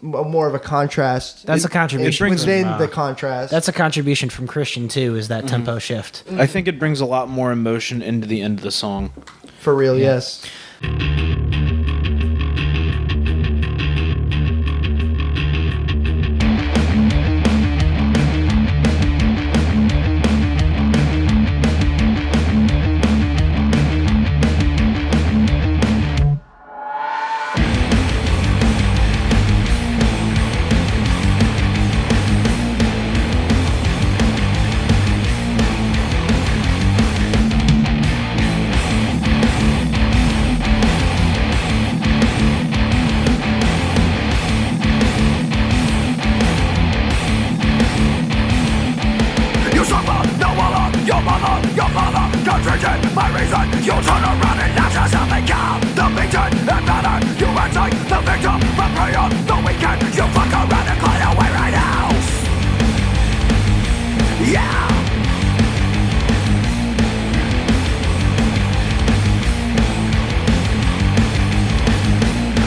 more of a contrast. That's a contribution within the contrast. That's a contribution from Christian too. Is that tempo shift? I think it brings a lot more emotion into the end of the song. For real, yes.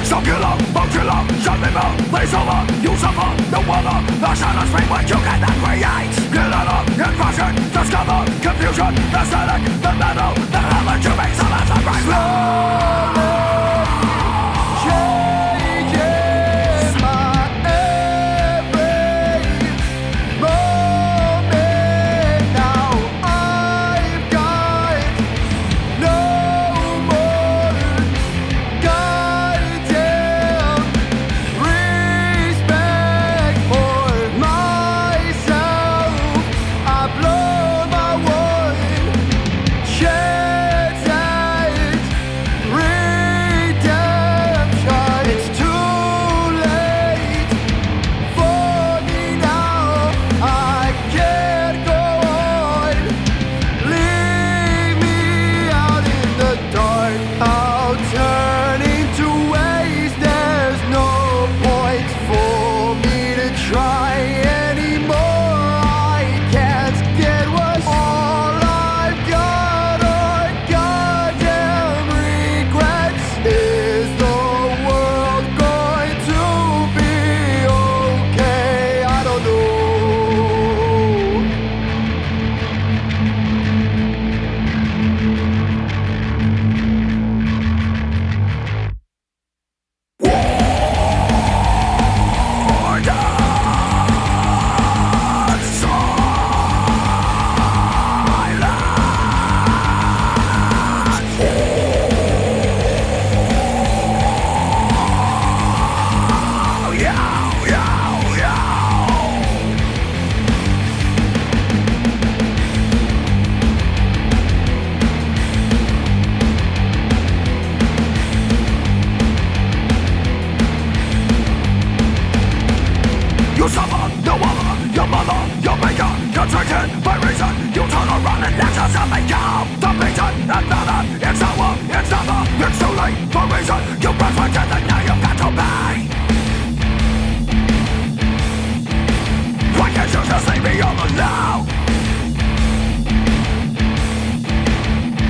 So kill up, shut them up, place over, you suffer, no other. The shadows fade when you cannot create. Get out of invasion, discover, confusion, the static, the metal, the element you make some as a bright slowly changes my every moment. Now I've got no more goddamn respect for myself. I blow my one chance at redemption. It's too late for me now. I can't go on. Leave me out in the dark. I'll turn into waste. There's no point for me to try anymore. I can't get what's all I've got are goddamn regrets. Is the world going to be okay? I don't know. You suffer, no other, your mother, your maker, constricted by reason. You turn around and let yourself become the beaten. Another, it's over, it's never, it's too late for reason. You press for death and now you've got to pay. Why can't you just leave me all alone?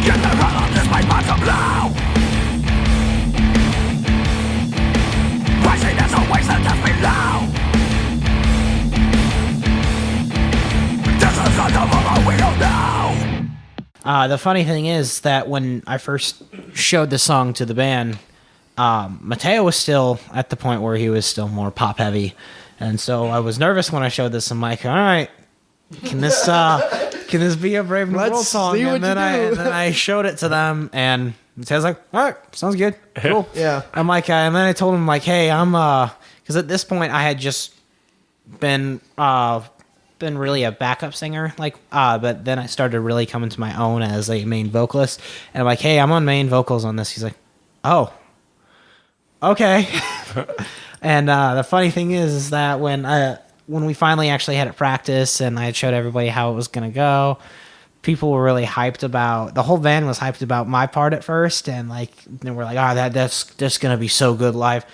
Get the hell on this my mind to blow. Why say there's a waste and death below? The funny thing is that when I first showed the song to the band, Mateo was still at the point where he was still more pop heavy, and so I was nervous when I showed this. I'm like, all right, can this be a Brave New World Let's song? see what And then you do. I showed it to them, and Mateo's like, all right, sounds good, cool. Yeah. I'm like, and then I told him like, hey, I'm because at this point I had just been really a backup singer, but then I started really coming to my own as a main vocalist, and I'm like, hey, I'm on main vocals on this. He's like, oh, okay. And the funny thing is that when we finally actually had it practice and I had showed everybody how it was gonna go, people were really hyped about, the whole band was hyped about my part at first, and then we're like, that's gonna be so good live.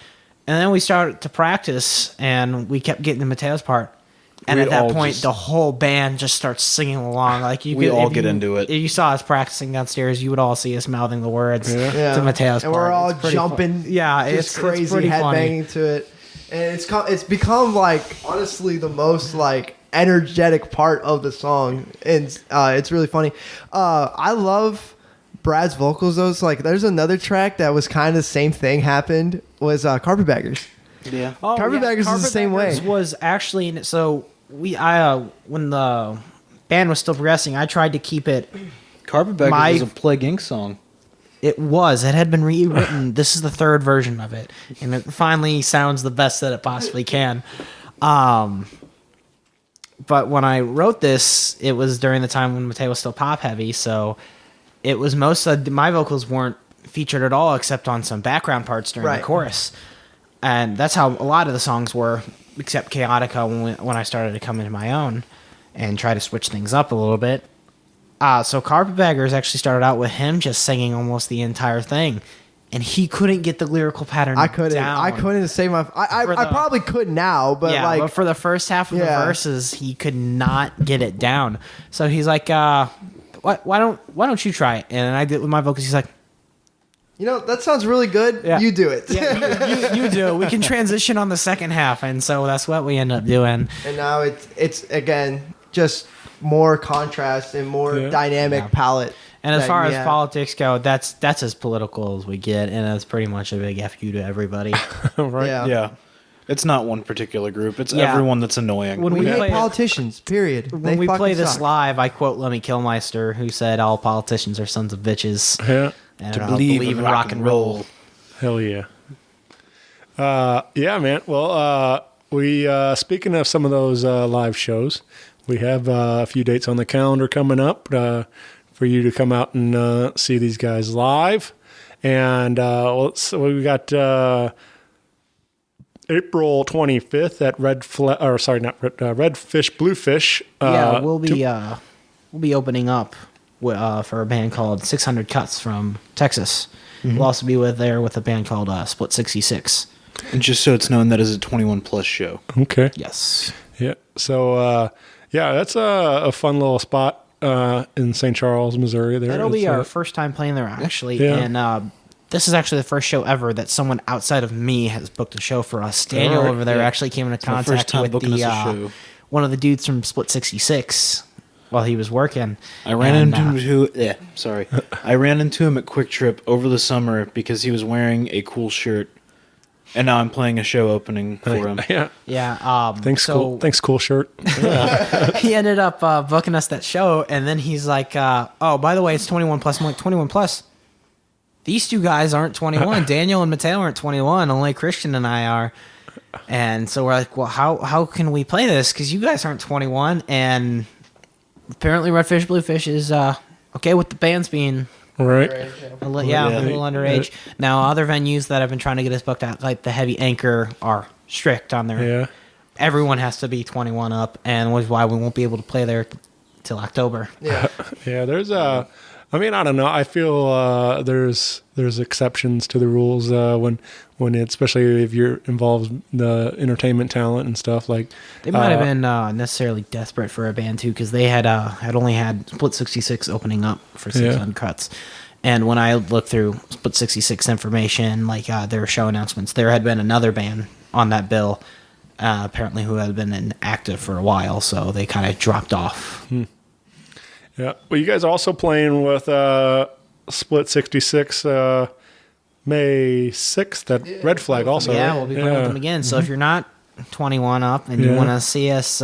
And then we started to practice and we kept getting to Mateo's part. And at that point, the whole band just starts singing along. We all get into it. If you saw us practicing downstairs, you would all see us mouthing the words to Mateo's and part. we're all It's pretty jumping. fun. Yeah, it's crazy, it's pretty funny. headbanging to it, and it's become honestly the most energetic part of the song, and it's really funny. I love Brad's vocals though. It's there's another track that was kind of the same thing happened, was Carpetbaggers. Yeah. Oh, Carpetbaggers is the same way. Carpetbaggers was actually in it. So when the band was still progressing, I tried to keep it. Carpetbaggers was a Plague Inc. song. It had been rewritten. This is the third version of it, and it finally sounds the best that it possibly can. But when I wrote this, it was during the time when Mateo was still pop heavy, so it was most of my vocals weren't featured at all, except on some background parts during the chorus. And that's how a lot of the songs were, except Chaotica when I started to come into my own and try to switch things up a little bit. So Carpetbaggers actually started out with him just singing almost the entire thing. And he couldn't get the lyrical pattern I couldn't. down. I couldn't say my. I probably could now, but but for the first half of the verses, he could not get it down. So he's like, "Why don't you try it?" And I did with my vocals. He's like, You know, that sounds really good. Yeah. You do it. Yeah, you do it. We can transition on the second half, and so that's what we end up doing. And now it's again just more contrast and more dynamic palette. And as that far we as have. politics go, that's as political as we get, and that's pretty much a big F you to everybody. Right? Yeah. It's not one particular group. It's Yeah. everyone that's annoying. When We we hate play politicians, period. when They we play fucking this suck. live, I quote Lemmy Kilmister, who said, "All politicians are sons of bitches." Yeah. And To I'll believe in rock and roll. Hell yeah. Yeah, man. Well, we speaking of some of those live shows, we have a few dates on the calendar coming up for you to come out and see these guys live. And so we got April 25th at Redfish Bluefish. Yeah, we'll be opening up for a band called 600 Cuts from Texas. We'll also be there with a band called Split 66. And just so it's known, that is a 21 plus show. Okay. Yes. Yeah. So, that's a fun little spot in St. Charles, Missouri. There. That'll be It's, our first time playing there, actually. Yeah. And this is actually the first show ever that someone outside of me has booked a show for us. Daniel Alright, over there yeah. actually came into my contact first time with booking us a show. one of the dudes from Split 66 while he was working. I ran And, into I ran into him at Quick Trip over the summer because he was wearing a cool shirt, and now I'm playing a show opening for him. Yeah. Yeah. Thanks, cool shirt. He ended up booking us that show, and then he's like, "Oh, by the way, it's 21 plus." I'm like, 21 plus. These two guys aren't 21. Daniel and Mateo aren't 21. Only Christian and I are. And so we're like, well, how can we play this? Because you guys aren't 21. And apparently Redfish Bluefish is okay with the bands being Right. a little underage. Now, other venues that have been trying to get us booked out, like the Heavy Anchor, are strict on their... Yeah. Everyone has to be 21 up, and was why we won't be able to play there till October. Yeah. Yeah. There's I mean, I don't know. I feel there's exceptions to the rules when it, especially if you're involved in the entertainment talent and stuff like. They might have been necessarily desperate for a band too, because they had only had Split 66 opening up for 600 Cuts, and when I looked through Split 66 information, like their show announcements, there had been another band on that bill, apparently who had been inactive for a while, so they kind of dropped off. Yeah. Well, you guys are also playing with Split 66 May 6th at Red Flag also. Yeah, right? we'll be playing with them again. So if you're not 21 up and you want to see us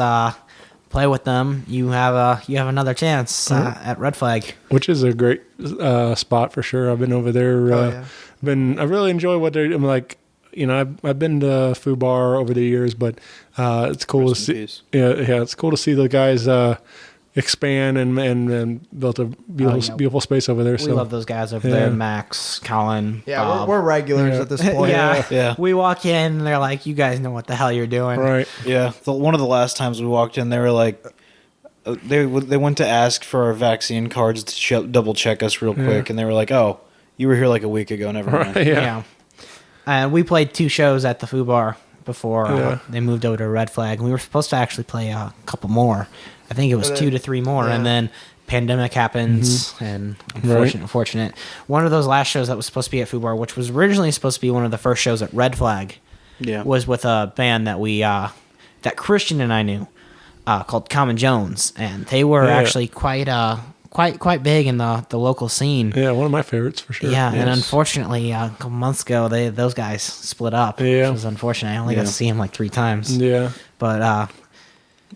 play with them, you have another chance at Red Flag. Which is a great spot for sure. I've been over there. I really enjoy what they're doing. Like, you know, I've been to Foo Bar over the years, but it's cool to see. Yeah, it's cool to see the guys expand and built a beautiful space over there. We love those guys over there, Max, Colin. Yeah, Bob. we're regulars at this point. Yeah. We walk in, and they're like, "You guys know what the hell you're doing." Right. Yeah. One of the last times we walked in, they were like, they went to ask for our vaccine cards to double check us real quick, and they were like, "Oh, you were here like a week ago. Never mind." Right, Yeah. And we played 2 shows at the Foo Bar before they moved over to Red Flag. And we were supposed to actually play a couple more. I think it was 2 to 3 more, and then pandemic happens, and unfortunate. One of those last shows that was supposed to be at Foo Bar, which was originally supposed to be one of the first shows at Red Flag, was with a band that that Christian and I knew, called Common Jones, and they were actually quite big in the local scene. Yeah, one of my favorites for sure. Yeah, and unfortunately, a couple months ago, those guys split up, which was unfortunate. I only got to see him like 3 times. Yeah. But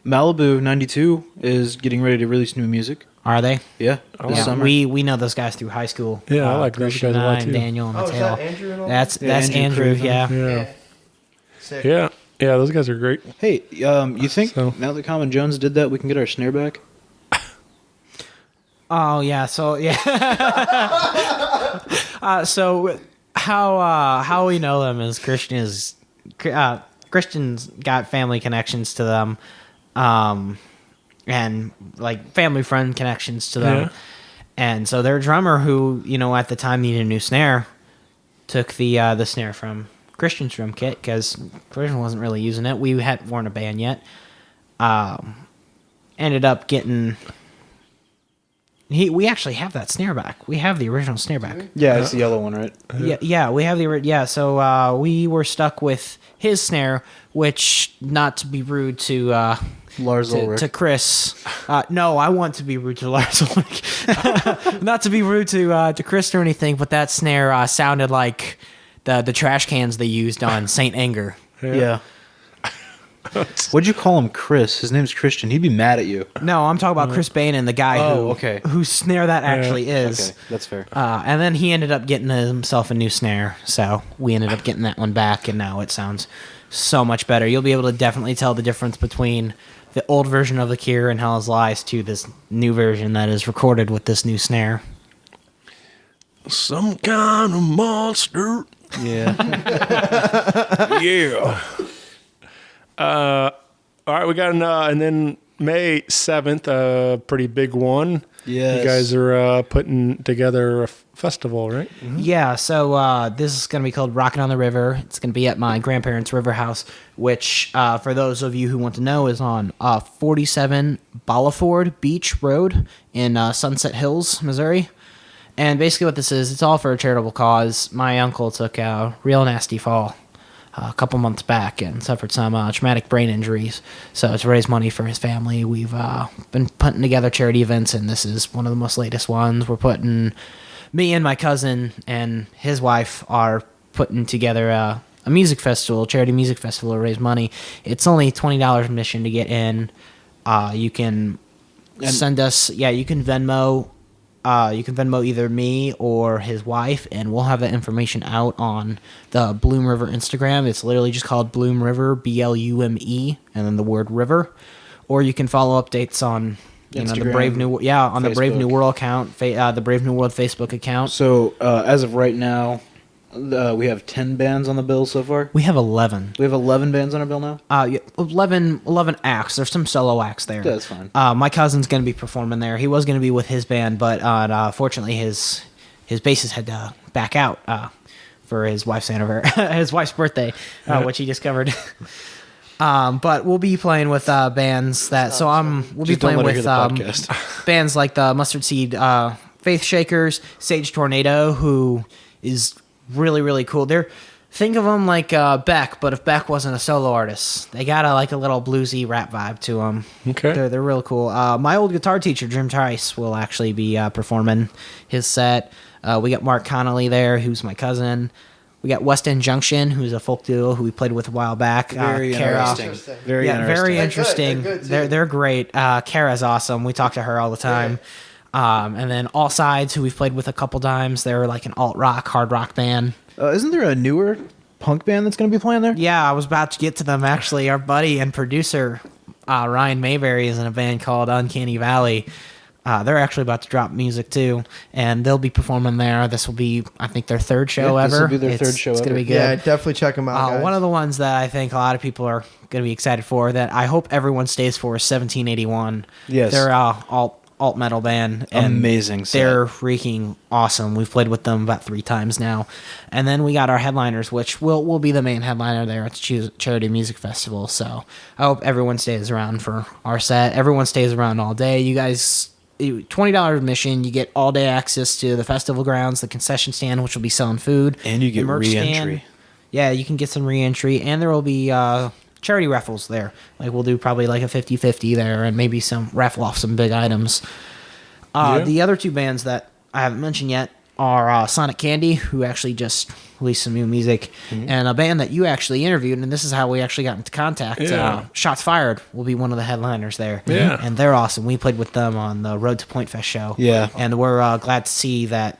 Malibu 92 is getting ready to release new music. Are they? Yeah. This summer. We know those guys through high school. Yeah, I like those Christian guys a lot, and I, too. Daniel and Oh, is Mateo. that Andrew and all? That's Andrew Andrew. Craven. Yeah. Sick. Yeah, those guys are great. Hey, you think So- now that Common Jones did that, we can get our snare back? Oh yeah. So yeah. So how we know them is Christian's got family connections to them, and like family friend connections to them. Yeah. And so their drummer, who at the time needed a new snare, took the snare from Christian's drum kit because Christian wasn't really using it. We weren't a band yet. Ended up getting We actually have that snare back. We have the original snare back. Yeah, it's the yellow one, right? Yeah, we have so we were stuck with his snare, which, not to be rude to Lars Ulrich. to Chris. No, I want to be rude to Lars Ulrich. Not to be rude to Chris or anything, but that snare sounded like the trash cans they used on Saint Anger. Yeah. What'd you call him, Chris? His name's Christian. He'd be mad at you. No, I'm talking about Chris Bain, the guy whose snare that actually is. Okay, that's fair. And then he ended up getting himself a new snare, so we ended up getting that one back, and now it sounds so much better. You'll be able to definitely tell the difference between the old version of the Cure and Hell's Lies to this new version that is recorded with this new snare. Some kind of monster. Yeah. Yeah. All right, we got and then May 7th, a pretty big one. Yes. You guys are putting together a festival, right? Mm-hmm. Yeah, so this is going to be called Rockin' on the River. It's going to be at my grandparents' river house, which, for those of you who want to know, is on 47 Bolliford Beach Road in Sunset Hills, Missouri. And basically what this is, it's all for a charitable cause. My uncle took a real nasty fall a couple months back and suffered some traumatic brain injuries. So to raise money for his family, we've been putting together charity events, and this is one of the most latest ones. We're putting, me and my cousin and his wife are putting together a music festival, charity music festival to raise money. It's only $20 admission to get in. You can send us, you can Venmo. You can Venmo either me or his wife, and we'll have that information out on the Bloom River Instagram. It's literally just called Bloom River, BLUME, and then the word river. Or you can follow updates on Instagram, the Brave New on the Brave New World account, the Brave New World Facebook account. So as of right now, we have 10 bands on the bill so far. We have 11. We have 11 bands on our bill now. 11 acts. There's some solo acts there. That's fine. My cousin's going to be performing there. He was going to be with his band, but fortunately his bassist had to back out for his wife's his wife's birthday, which he discovered. But we'll be playing with bands that. We'll be playing with bands like the Mustard Seed, Faith Shakers, Sage Tornado, who is really, really cool. Think of them like Beck, but if Beck wasn't a solo artist. They got a little bluesy rap vibe to them. Okay. They're real cool. My old guitar teacher, Jim Trice, will actually be performing his set. We got Mark Connolly there, who's my cousin. We got West End Junction, who's a folk duo who we played with a while back. Very interesting. Very interesting. They're great. Kara's awesome. We talk to her all the time. And then All Sides, who we've played with a couple times. They're like an alt-rock, hard rock band. Isn't there a newer punk band that's going to be playing there? Yeah, I was about to get to them, actually. Our buddy and producer, Ryan Mayberry, is in a band called Uncanny Valley. They're actually about to drop music, too, and they'll be performing there. This will be, I think, their third show ever. This will be their third show ever. It's going to be good. Yeah, definitely check them out, guys. One of the ones that I think a lot of people are going to be excited for, that I hope everyone stays for, is 1781. Yes. They're alt metal band. And amazing set. They're freaking awesome. We've played with them about 3 times now. And then we got our headliners, which will be the main headliner there at the Charity Music Festival. So I hope everyone stays around for our set. Everyone stays around all day. You guys, $20 admission, you get all day access to the festival grounds, the concession stand, which will be selling food. And you get re-entry. Yeah, you can get some re-entry. And there will be charity raffles there. We'll do probably a 50-50 there, and maybe some raffle off some big items. The other 2 bands that I haven't mentioned yet are Sonic Candy, who actually just released some new music, and a band that you actually interviewed, and this is how we actually got into contact. Shots Fired will be one of the headliners there. Yeah. And they're awesome. We played with them on the Road to Point Fest show. Yeah. And we're glad to see that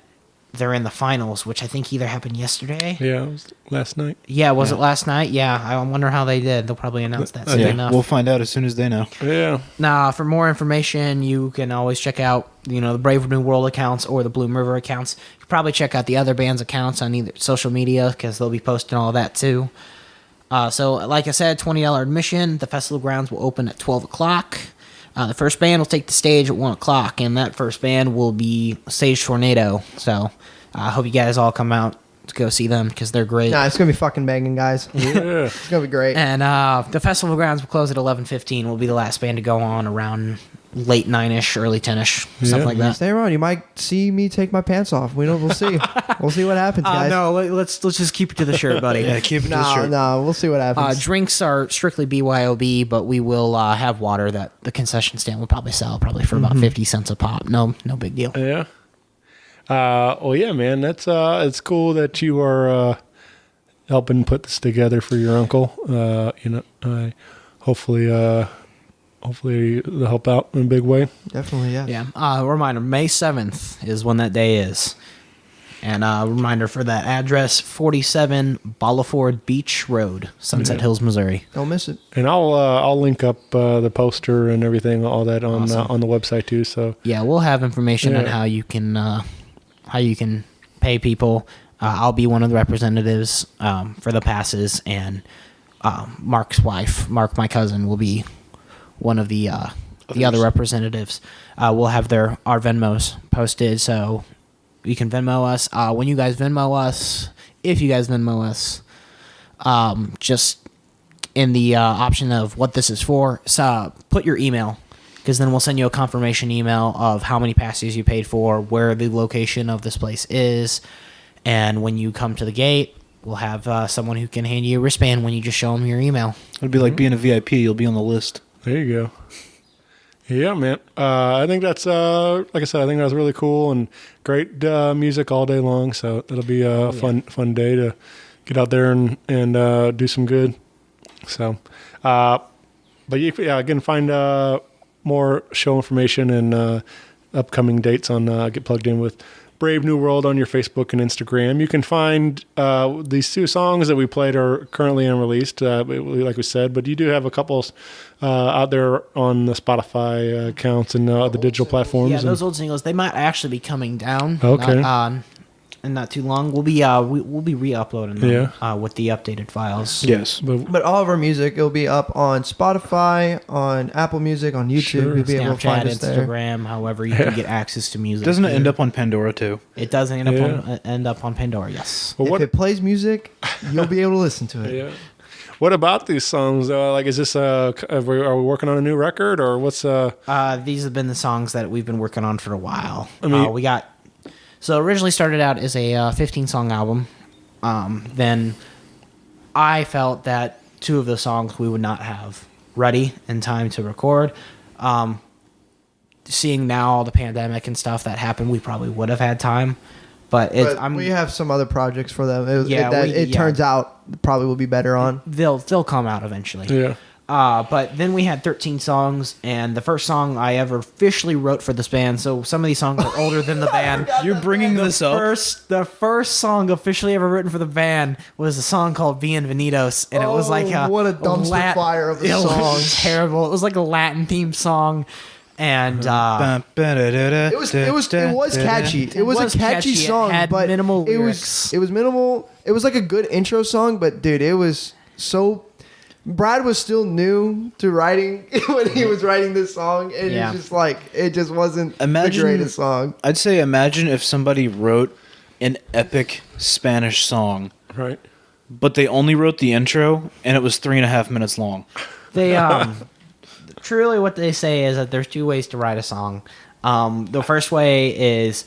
they're in the finals, which I think either happened yesterday. Yeah, it was last night. Yeah, was it last night? Yeah, I wonder how they did. They'll probably announce that soon enough. We'll find out as soon as they know. Yeah. Now, for more information, you can always check out, the Brave New World accounts or the Bloom River accounts. You can probably check out the other bands' accounts on either social media, because they'll be posting all that too. So, like I said, $20 admission. The festival grounds will open at 12 o'clock. The first band will take the stage at 1 o'clock, and that first band will be Sage Tornado. So I hope you guys all come out to go see them, because they're great. Nah, it's going to be fucking banging, guys. Yeah. It's going to be great. And the festival grounds will close at 11:15. Will be the last band to go on around late 9ish, early 10ish, stuff like that. Stay around. You might see me take my pants off. We'll see. We'll see what happens, guys. No, let's just keep it to the shirt, buddy. Yeah, keep it to the shirt. No, we'll see what happens. Drinks are strictly BYOB, but we will have water that the concession stand will probably sell for about 50 cents a pop. No big deal. Yeah. Well, yeah, man. That's it's cool that you are helping put this together for your uncle. Hopefully they'll help out in a big way. Definitely, yeah. Yeah. Reminder: May 7th is when that day is, and reminder for that address: 47 Bolliford Beach Road, Sunset Hills, Missouri. Don't miss it. And I'll link up the poster and everything, all that on the website too. So yeah, we'll have information on how you can pay people. I'll be one of the representatives for the passes, and Mark's wife, Mark, my cousin, will be one of the other representatives. We'll have our Venmos posted, so you can Venmo us. When you guys Venmo us, if you guys Venmo us, just in the option of what this is for, so put your email, because then we'll send you a confirmation email of how many passes you paid for, where the location of this place is, and when you come to the gate, we'll have someone who can hand you a wristband when you just show them your email. It'd be like being a VIP. You'll be on the list. there you go. Yeah, man. I think that's like I said. I think that's really cool and great music all day long. So it'll be a fun day to get out there and do some good. So, but yeah, again, find more show information and upcoming dates on Get Plugged In with Brave New World on your Facebook and Instagram. You can find these two songs that we played are currently unreleased, like we said, but you do have a couple out there on the Spotify accounts and the digital platforms. Yeah, those old singles, they might actually be coming down. Okay. And not too long. We'll be re-uploading them with the updated files. Yes. But all of our music, it'll be up on Spotify, on Apple Music, on YouTube. Sure. You'll be able to Snapchat, find us there. Instagram, however you can get access to music. Doesn't it end up on Pandora too? It does end up on Pandora, yes. Well, if it plays music, you'll be able to listen to it. Yeah. What about these songs? Like, is this are we working on a new record or what's? These have been the songs that we've been working on for a while. I mean, we got. So originally started out as a 15-song album. Then I felt that 2 of the songs we would not have ready in time to record. Seeing now all the pandemic and stuff that happened, we probably would have had time. But we have some other projects for them. It turns out probably will be better on. They'll come out eventually. Yeah. But then we had 13 songs, and the first song I ever officially wrote for this band, so some of these songs are older than the band. You're bringing this up? The first song officially ever written for the band was a song called Bienvenidos, and it was like what a dumpster fire of a song. It was terrible. It was like a Latin-themed song, and it was catchy. It was a catchy song, it had but minimal it lyrics. was minimal. It was like a good intro song, but dude, it was so. Brad was still new to writing when he was writing this song, and it's just like it just wasn't the greatest song. I'd say imagine if somebody wrote an epic Spanish song, right? But they only wrote the intro, and it was 3.5 minutes long. They truly what they say is that there's 2 ways to write a song. The first way is,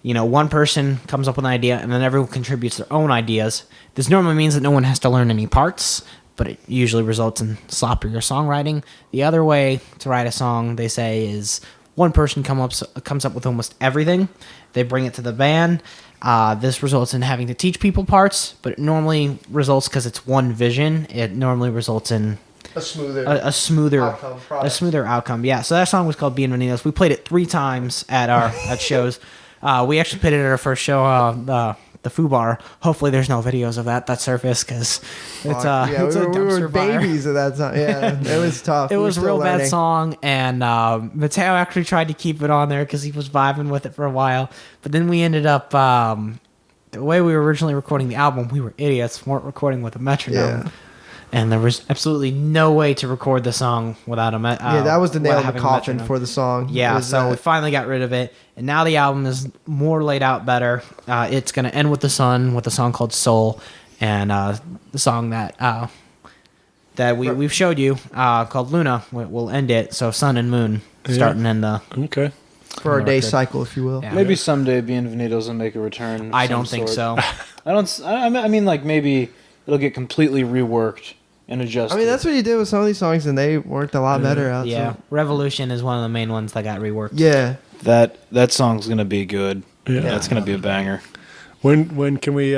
one person comes up with an idea, and then everyone contributes their own ideas. This normally means that no one has to learn any parts, but it usually results in sloppier songwriting. The other way to write a song, they say, is one person comes up with almost everything. They bring it to the band. This results in having to teach people parts, but it normally results because it's one vision. It normally results in a smoother outcome. Yeah. So that song was called Bienvenidos. We played it 3 times at shows. We actually played it at our first show. The Foo Bar. Hopefully there's no videos of that surface because it's a dumpster we were fire. babies at that time. Yeah, it was tough. It was a real bad song, and Mateo actually tried to keep it on there because he was vibing with it for a while. But then we ended up the way we were originally recording the album, we were idiots. We weren't recording with a metronome. Yeah. And there was absolutely no way to record the song without a metronome. That was the nail in the coffin for the song. Yeah, so we finally got rid of it. And now the album is more laid out better. It's going to end with the sun with a song called Soul. And the song that that we've showed you called Luna. We'll end it. So Sun and Moon starting in the Okay. For our day cycle, if you will. Yeah. Maybe someday Bienvenidos will make a return. of I some don't think sort. so. I mean, like maybe it'll get completely reworked and adjusted. I mean, that's what you did with some of these songs, and they worked a lot better out. Yeah, So. Revolution is one of the main ones that got reworked. Yeah. that song's gonna be good. Yeah. That's gonna be a banger. When can we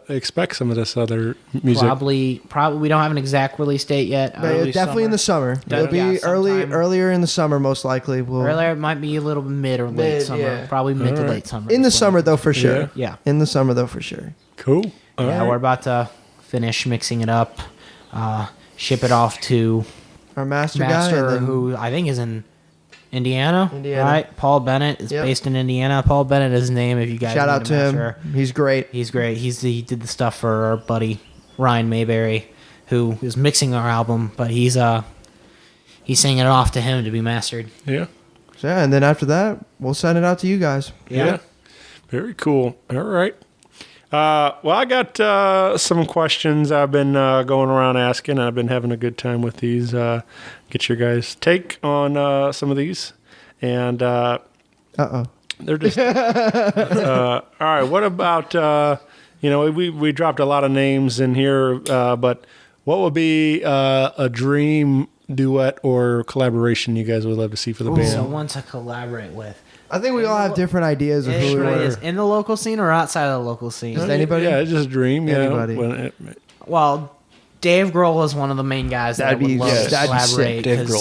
expect some of this other music? Probably we don't have an exact release date yet. But definitely in the summer. It'll be earlier in the summer, most likely. Earlier, it might be a little mid or late summer. yeah. Probably mid to late summer. In the is when- summer, though, for sure. Yeah. In the summer, though, for sure. Cool. All Yeah, right. we're about to finish mixing it up, ship it off to Our master guy. Master, and then- who I think is in Indiana, Indiana. right? Paul Bennett is Yep. based in Indiana. Paul Bennett is his name. If you guys Shout need out a to him. master. He's great. He's great. He did the stuff for our buddy Ryan Mayberry, who is mixing our album, but he's sending it off to him to be mastered. Yeah. So, yeah, and then after that, we'll send it out to you guys. Yeah. Very cool. All right. Well, I got some questions I've been going around asking. I've been having a good time with these. Get your guys' take on some of these. And Uh-oh. they're just... all right. What about, we dropped a lot of names in here, but what would be a dream duet or collaboration you guys would love to see for the band? Someone to collaborate with. I think we all have different ideas of who we Different want. ideas. In the local scene or outside of the local scene? Just anybody? Yeah, it's just a dream. Anybody. Well, Dave Grohl is one of the main guys that I That'd would be- love yeah, to that'd be sick. collaborate Dave because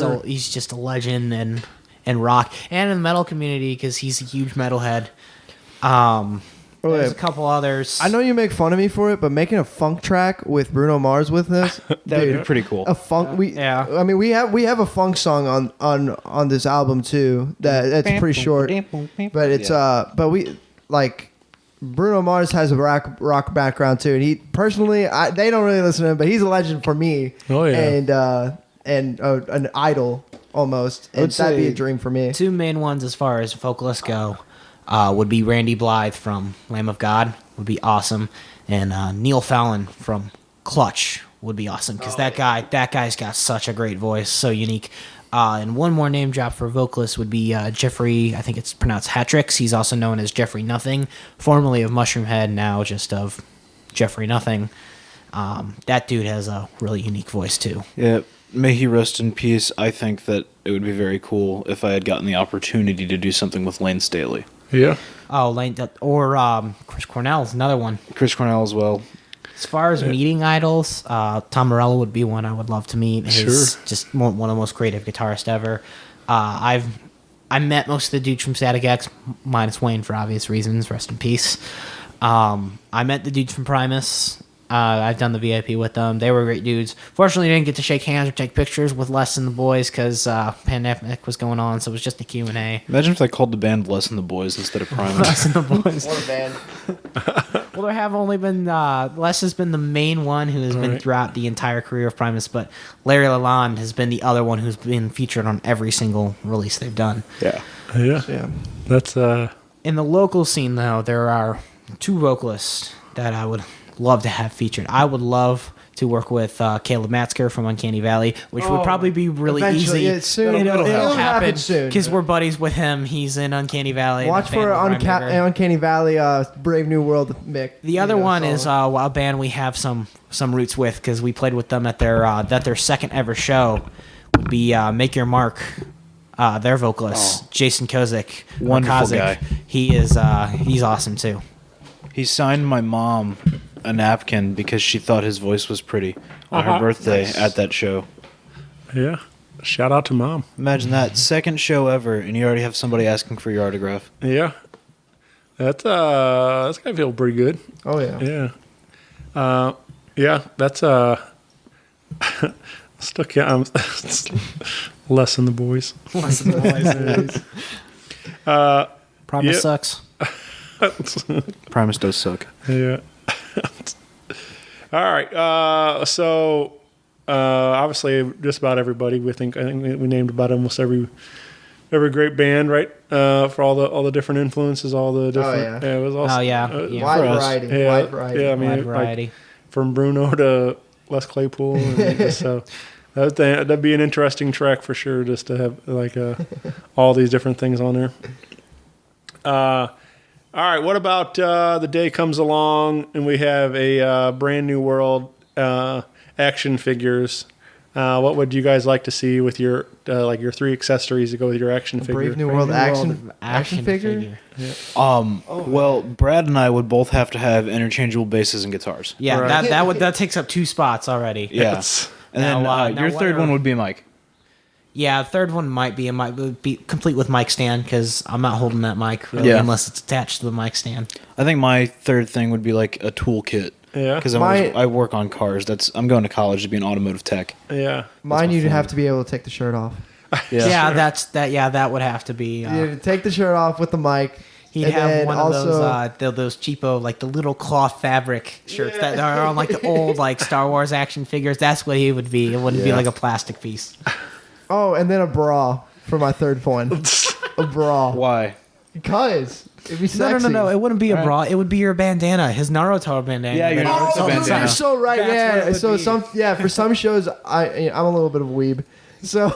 Grohl. he's just a legend in rock and in the metal community because he's a huge metalhead. There's a couple others. I know you make fun of me for it, but making a funk track with Bruno Mars with this, That would be pretty cool. A funk, yeah. I mean, we have a funk song on this album too. That's pretty short, but it's but we like Bruno Mars has a rock background too, and he personally, they don't really listen to him, but he's a legend for me. Oh, yeah. and an idol almost, and that'd be a dream for me. Two main ones as far as vocalists go would be Randy Blythe from Lamb of God would be awesome, and Neil Fallon from Clutch would be awesome because that guy's got such a great voice, so unique. And one more name drop for vocalist would be Jeffrey, I think it's pronounced Hatrix. He's also known as Jeffrey Nothing, formerly of Mushroomhead, now just of Jeffrey Nothing. That dude has a really unique voice too. Yeah, may he rest in peace. I think that it would be very cool if I had gotten the opportunity to do something with Lane Staley. Yeah. Oh, Lane, or Chris Cornell is another one. Chris Cornell as well. As far as meeting idols, Tom Morello would be one I would love to meet. He's just one of the most creative guitarists ever. I met most of the dudes from Static X, minus Wayne for obvious reasons. Rest in peace. I met the dudes from Primus. I've done the VIP with them. They were great dudes. Fortunately, I didn't get to shake hands or take pictures with Les and the boys because pandemic was going on, so it was just a Q&A. Imagine if they called the band Les and the Boys instead of Primus. Les and the boys. What a band! Well, there have only been Les has been the main one who has been throughout the entire career of Primus, but Larry Lalonde has been the other one who's been featured on every single release they've done. Yeah. Yeah. That's In the local scene, though, there are two vocalists that I would love to have featured. I would love to work with Caleb Matzker from Uncanny Valley, which would probably be really eventually, easy. yeah, soon. It'll happen soon. because we're buddies with him. He's in Uncanny Valley. Watch for Uncanny Valley, Brave New World, Mick. The other one is a band we have some roots with because we played with them at their second ever show. Would be Make Your Mark. Their vocalist, Jason Kozik, Wonderful guy. He's awesome too. He signed my mom a napkin because she thought his voice was pretty on her birthday at that show. yeah. Shout out to Mom. Imagine that. Second show ever, and you already have somebody asking for your autograph. Yeah. That's gotta feel pretty good. Oh yeah. Yeah. Yeah, that's stuck. Yeah, I'm less than the boys. Probably Yeah. sucks. Primus does suck. Yeah. All right. So obviously, just about everybody. I think we named about almost every great band, right? For all the different influences, all the different. yeah. It was awesome. Oh, yeah. Yeah. Wide for us. variety. Yeah. Wide variety. Yeah. I mean, Wide variety. like, from Bruno to Les Claypool. And just, so that'd be an interesting track for sure, just to have like all these different things on there. All right, what about the day comes along and we have a brand new world action figures? What would you guys like to see with your like your 3 accessories to go with your action figure? Brave New World action figure. Yeah. Well, Brad and I would both have to have interchangeable basses and guitars. Yeah, Right. that takes up 2 spots already. Yeah. And then Now, your third one would be a mic. Yeah, the third one might be complete with mic stand because I'm not holding that mic really unless it's attached to the mic stand. I think my third thing would be like a toolkit. Yeah. Because I work on cars. I'm going to college to be an automotive tech. Yeah. Mine, you'd have to be able to take the shirt off. Yeah, that would have to be. You'd take the shirt off with the mic. He'd have one of those cheapo, like the little cloth fabric shirts that are on like the old like Star Wars action figures. That's what he would be. It wouldn't be like a plastic piece. Oh, and then a bra for my third one. A bra. Why? Because it'd be sexy. No. It wouldn't be a bra. It would be your bandana, his Naruto bandana. Yeah, your Naruto bandana. You're so right. That's what it would be. For some shows, I'm a little bit of a weeb. So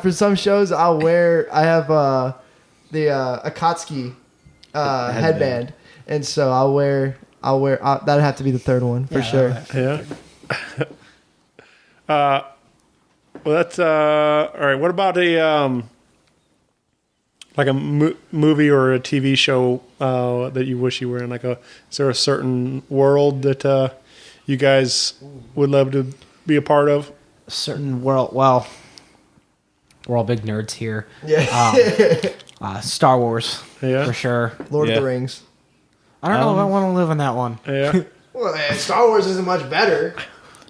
for some shows, I have the Akatsuki headband, and so I'll wear that'd have to be the third one for sure. Yeah. Well, that's all right. What about a like a movie or a TV show that you wish you were in? Is there a certain world that you guys would love to be a part of? A certain world. Well, we're all big nerds here. Yeah. Star Wars, for sure. Lord of the Rings. I don't know if I want to live in that one. Yeah. Well, Star Wars isn't much better.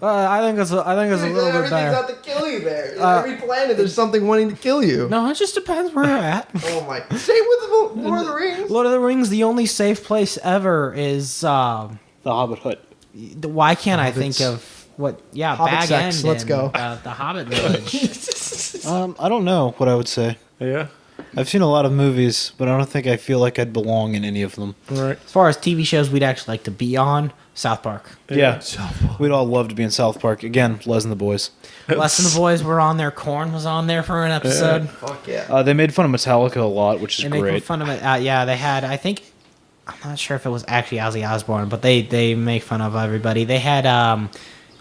I think it's a little bit Everything's better. out to kill you there. Every planet, there's something wanting to kill you. No, it just depends where you're at. Oh my! Same with Lord of the Rings. Lord of the Rings, the only safe place ever is The Hobbit Hut. Why can't I think of what? Yeah, Hobbit Bag sex, End. let's and, go. The Hobbit Village. I don't know what I would say. Yeah. I've seen a lot of movies, but I don't think I feel like I'd belong in any of them. All right. As far as TV shows, we'd actually like to be on South Park. Yeah. We'd all love to be in South Park. Again, Les and the Boys. Les and the Boys were on there. Korn was on there for an episode. Fuck yeah. They made fun of Metallica a lot, which is They great. make fun of it. Yeah, they had, I think, I'm not sure if it was actually Ozzy Osbourne, but they make fun of everybody. They had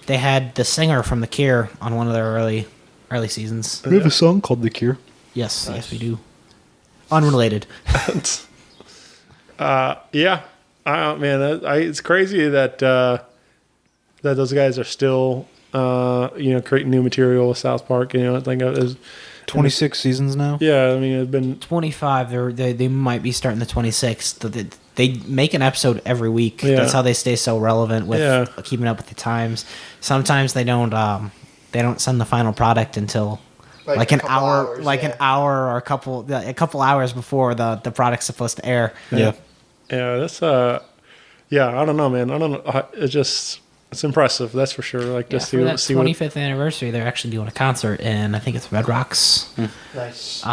the singer from The Cure on one of their early seasons. We have a song called The Cure. Yes, yes, we do. Unrelated. Yeah. Man, it's crazy that those guys are still creating new material with South Park. I think it was 26 seasons now. Yeah, I mean it's been 25. They might be starting the 26th. They make an episode every week. Yeah. That's how they stay so relevant with keeping up with the times. Sometimes they don't send the final product until like an hour, an hour or a couple hours before the product's supposed to air. Yeah. Yeah, that's I don't know, man. I don't know. It's impressive, that's for sure. Like just For that 25th anniversary, they're actually doing a concert, and I think it's Red Rocks. Nice.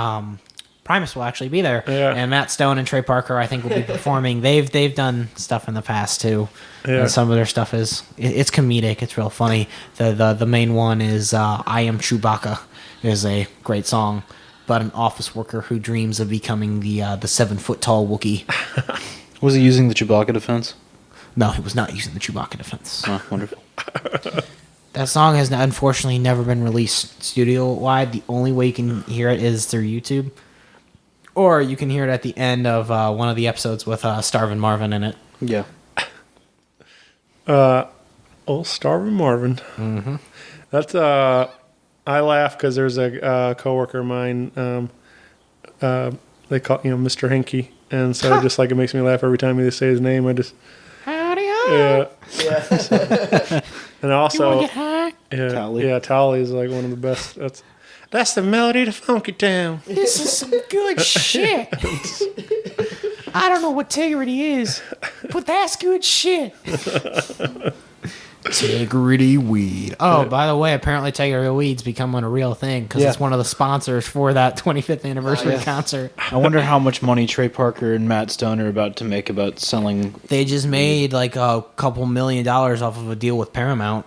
Primus will actually be there, Yeah. and Matt Stone and Trey Parker, I think, will be performing. They've done stuff in the past too, Yeah. and some of their stuff it's comedic. It's real funny. The main one is "I Am Chewbacca." Is a great song about an office worker who dreams of becoming the 7-foot tall Wookiee. Was he using the Chewbacca defense? No, he was not using the Chewbacca defense. Oh, wonderful. That song has unfortunately never been released studio-wide. The only way you can hear it is through YouTube. Or you can hear it at the end of one of the episodes with Starvin' Marvin in it. Yeah. Old Starvin' Marvin. Mm-hmm. That's I laugh because there's a coworker of mine. They call Mr. Henke, and so it makes me laugh every time they say his name. I just yeah. And also Tally is like one of the best. That's the melody to Funky Town. This is some good shit. I don't know what Tegrity is, but that's good shit. Tegrity Weed. Oh, by the way, apparently Tegrity Weed's becoming a real thing because it's one of the sponsors for that 25th anniversary concert. I wonder how much money Trey Parker and Matt Stone are about to make about selling. They just made like a couple $1 million off of a deal with Paramount.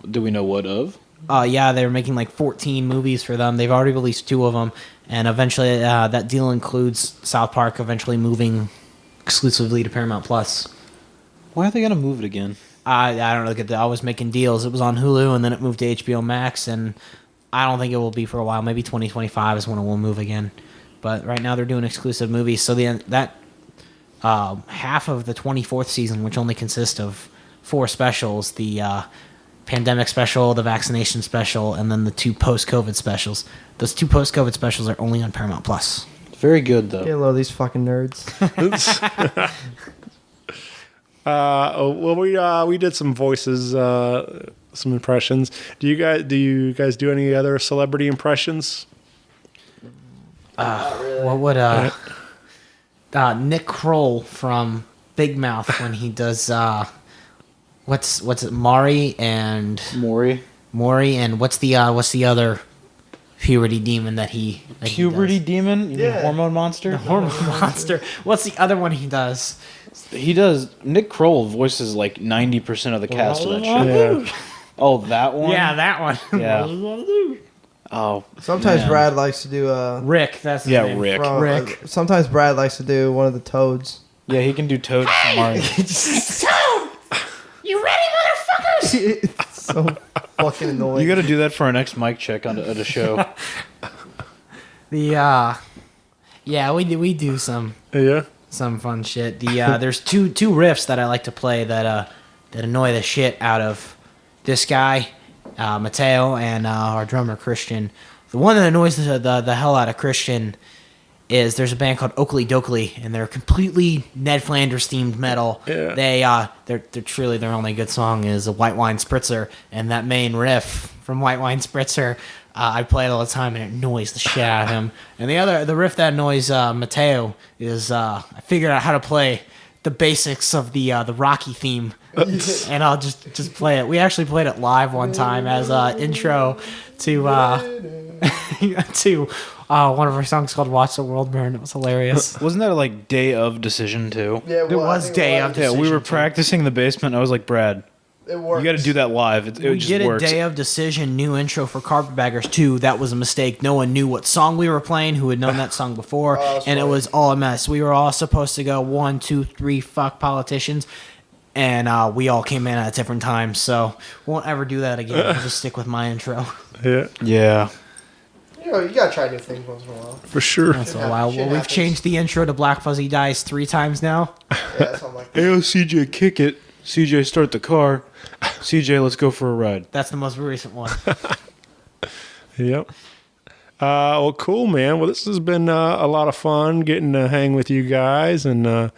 Do we know what of? Yeah, they were making like 14 movies for them. They've already released 2 of them, and eventually that deal includes South Park eventually moving exclusively to Paramount Plus. Why are they gonna move it again? I don't know. They're always making deals. It was on Hulu, and then it moved to HBO Max, and I don't think it will be for a while. Maybe 2025 is when it will move again. But right now they're doing exclusive movies. So that half of the 24th season, which only consists of 4 specials, the pandemic special, the vaccination special, and then the 2 post-COVID specials. Those 2 post-COVID specials are only on Paramount Plus. Very good, though. Get low, these fucking nerds. Well, we did some voices, some impressions. Do you guys do any other celebrity impressions? What would Nick Kroll from Big Mouth when he does what's it, Maury, and what's the other puberty demon that he demon? You mean hormone monster? The hormone monster. What's the other one he does? He does. Nick Kroll voices like 90% of the cast of that show. Yeah. Oh, that one? Yeah, that one. Yeah. Oh. Sometimes man. Brad likes to do Rick. That's his name. Rick. Rick. Sometimes Brad likes to do one of the Toads. Yeah, he can do Toad from Mario. Toad! You ready, motherfuckers? It's so fucking annoying. You got to do that for our next mic check at a show. Yeah, we do some fun shit. There's two riffs that I like to play that annoy the shit out of this guy, Mateo, and our drummer Christian. The one that annoys the hell out of Christian is there's a band called Oakley Dokley, and they're completely Ned Flanders themed metal. Yeah. They're truly their only good song is a White Wine Spritzer, and that main riff from White Wine Spritzer, I play it all the time, and it annoys the shit out of him. And the riff that annoys Mateo is I figured out how to play the basics of the Rocky theme, and I'll just play it. We actually played it live one time as intro to one of our songs called "Watch the World Burn." It was hilarious. Wasn't that like Day of Decision too? Yeah, It was Day of Decision. Yeah, we were practicing in the basement. I was like, Brad, It works. you got to do that live. It We just did a works. Day of Decision new intro for Carpetbaggers 2. That was a mistake. No one knew what song we were playing, who had known that song before, and it was all a mess. We were all supposed to go 1, 2, 3, fuck politicians, and we all came in at different times, so won't ever do that again. I'll just stick with my intro. Yeah. You gotta try new things once in a while. For sure. Once in a while. Well, we've changed the intro to Black Fuzzy Dice 3 times now. Yeah, something like that. Hey, CJ, kick it. CJ, start the car. CJ, let's go for a ride. That's the most recent one. Yep. Well, cool, man. Well, this has been a lot of fun getting to hang with you guys and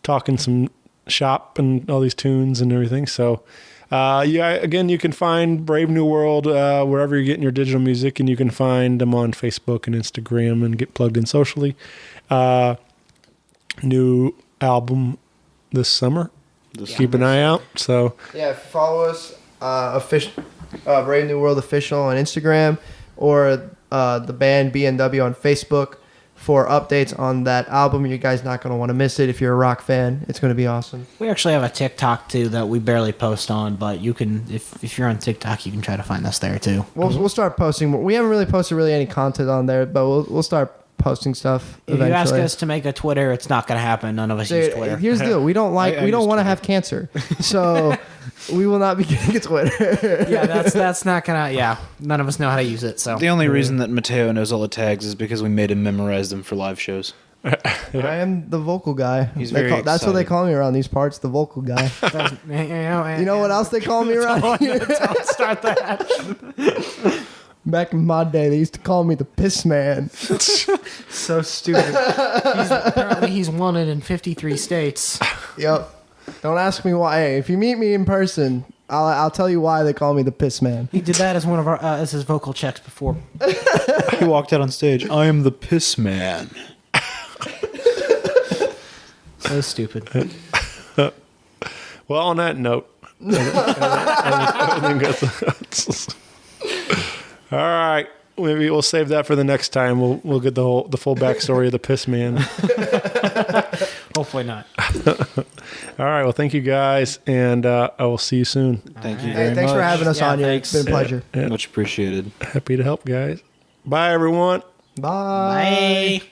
talking some shop and all these tunes and everything. So, again, you can find Brave New World wherever you're getting your digital music, and you can find them on Facebook and Instagram and get plugged in socially. New album this summer. Keep an eye out. So Yeah, follow us, Brave New World Official on Instagram, or the band BNW on Facebook for updates on that album. You guys not going to want to miss it if you're a rock fan. It's going to be awesome. We actually have a TikTok too that we barely post on, but you can, if you're on TikTok, you can try to find us there too. We'll start posting more. We haven't really posted any content on there, but we'll start posting stuff If eventually. you ask us to make a Twitter, it's not going to happen. None of us use Twitter. Here's the deal: we don't want to have cancer, so we will not be getting a Twitter. Yeah, that's not gonna. Yeah, none of us know how to use it. So The only reason that Mateo knows all the tags is because we made him memorize them for live shows. I am the vocal guy. He's very That's what they excited. call me around these parts, the vocal guy. You know what else they call me around here? Don't start that. Back in my day, they used to call me the piss man. So stupid. Apparently, he's wanted in 53 states. Yep. Don't ask me why. Hey, if you meet me in person, I'll tell you why they call me the piss man. He did that as one of our as his vocal checks before. He walked out on stage. I am the piss man. So stupid. well, on that note, I think that's all right. Maybe we'll save that for the next time. We'll get the full backstory of the piss man. Hopefully not. All right. Well, thank you guys, and I will see you soon. Thank you Hey, very thanks much. for having us on here. thanks. It's been a pleasure. Yeah. Much appreciated. Happy to help, guys. Bye, everyone. Bye. Bye.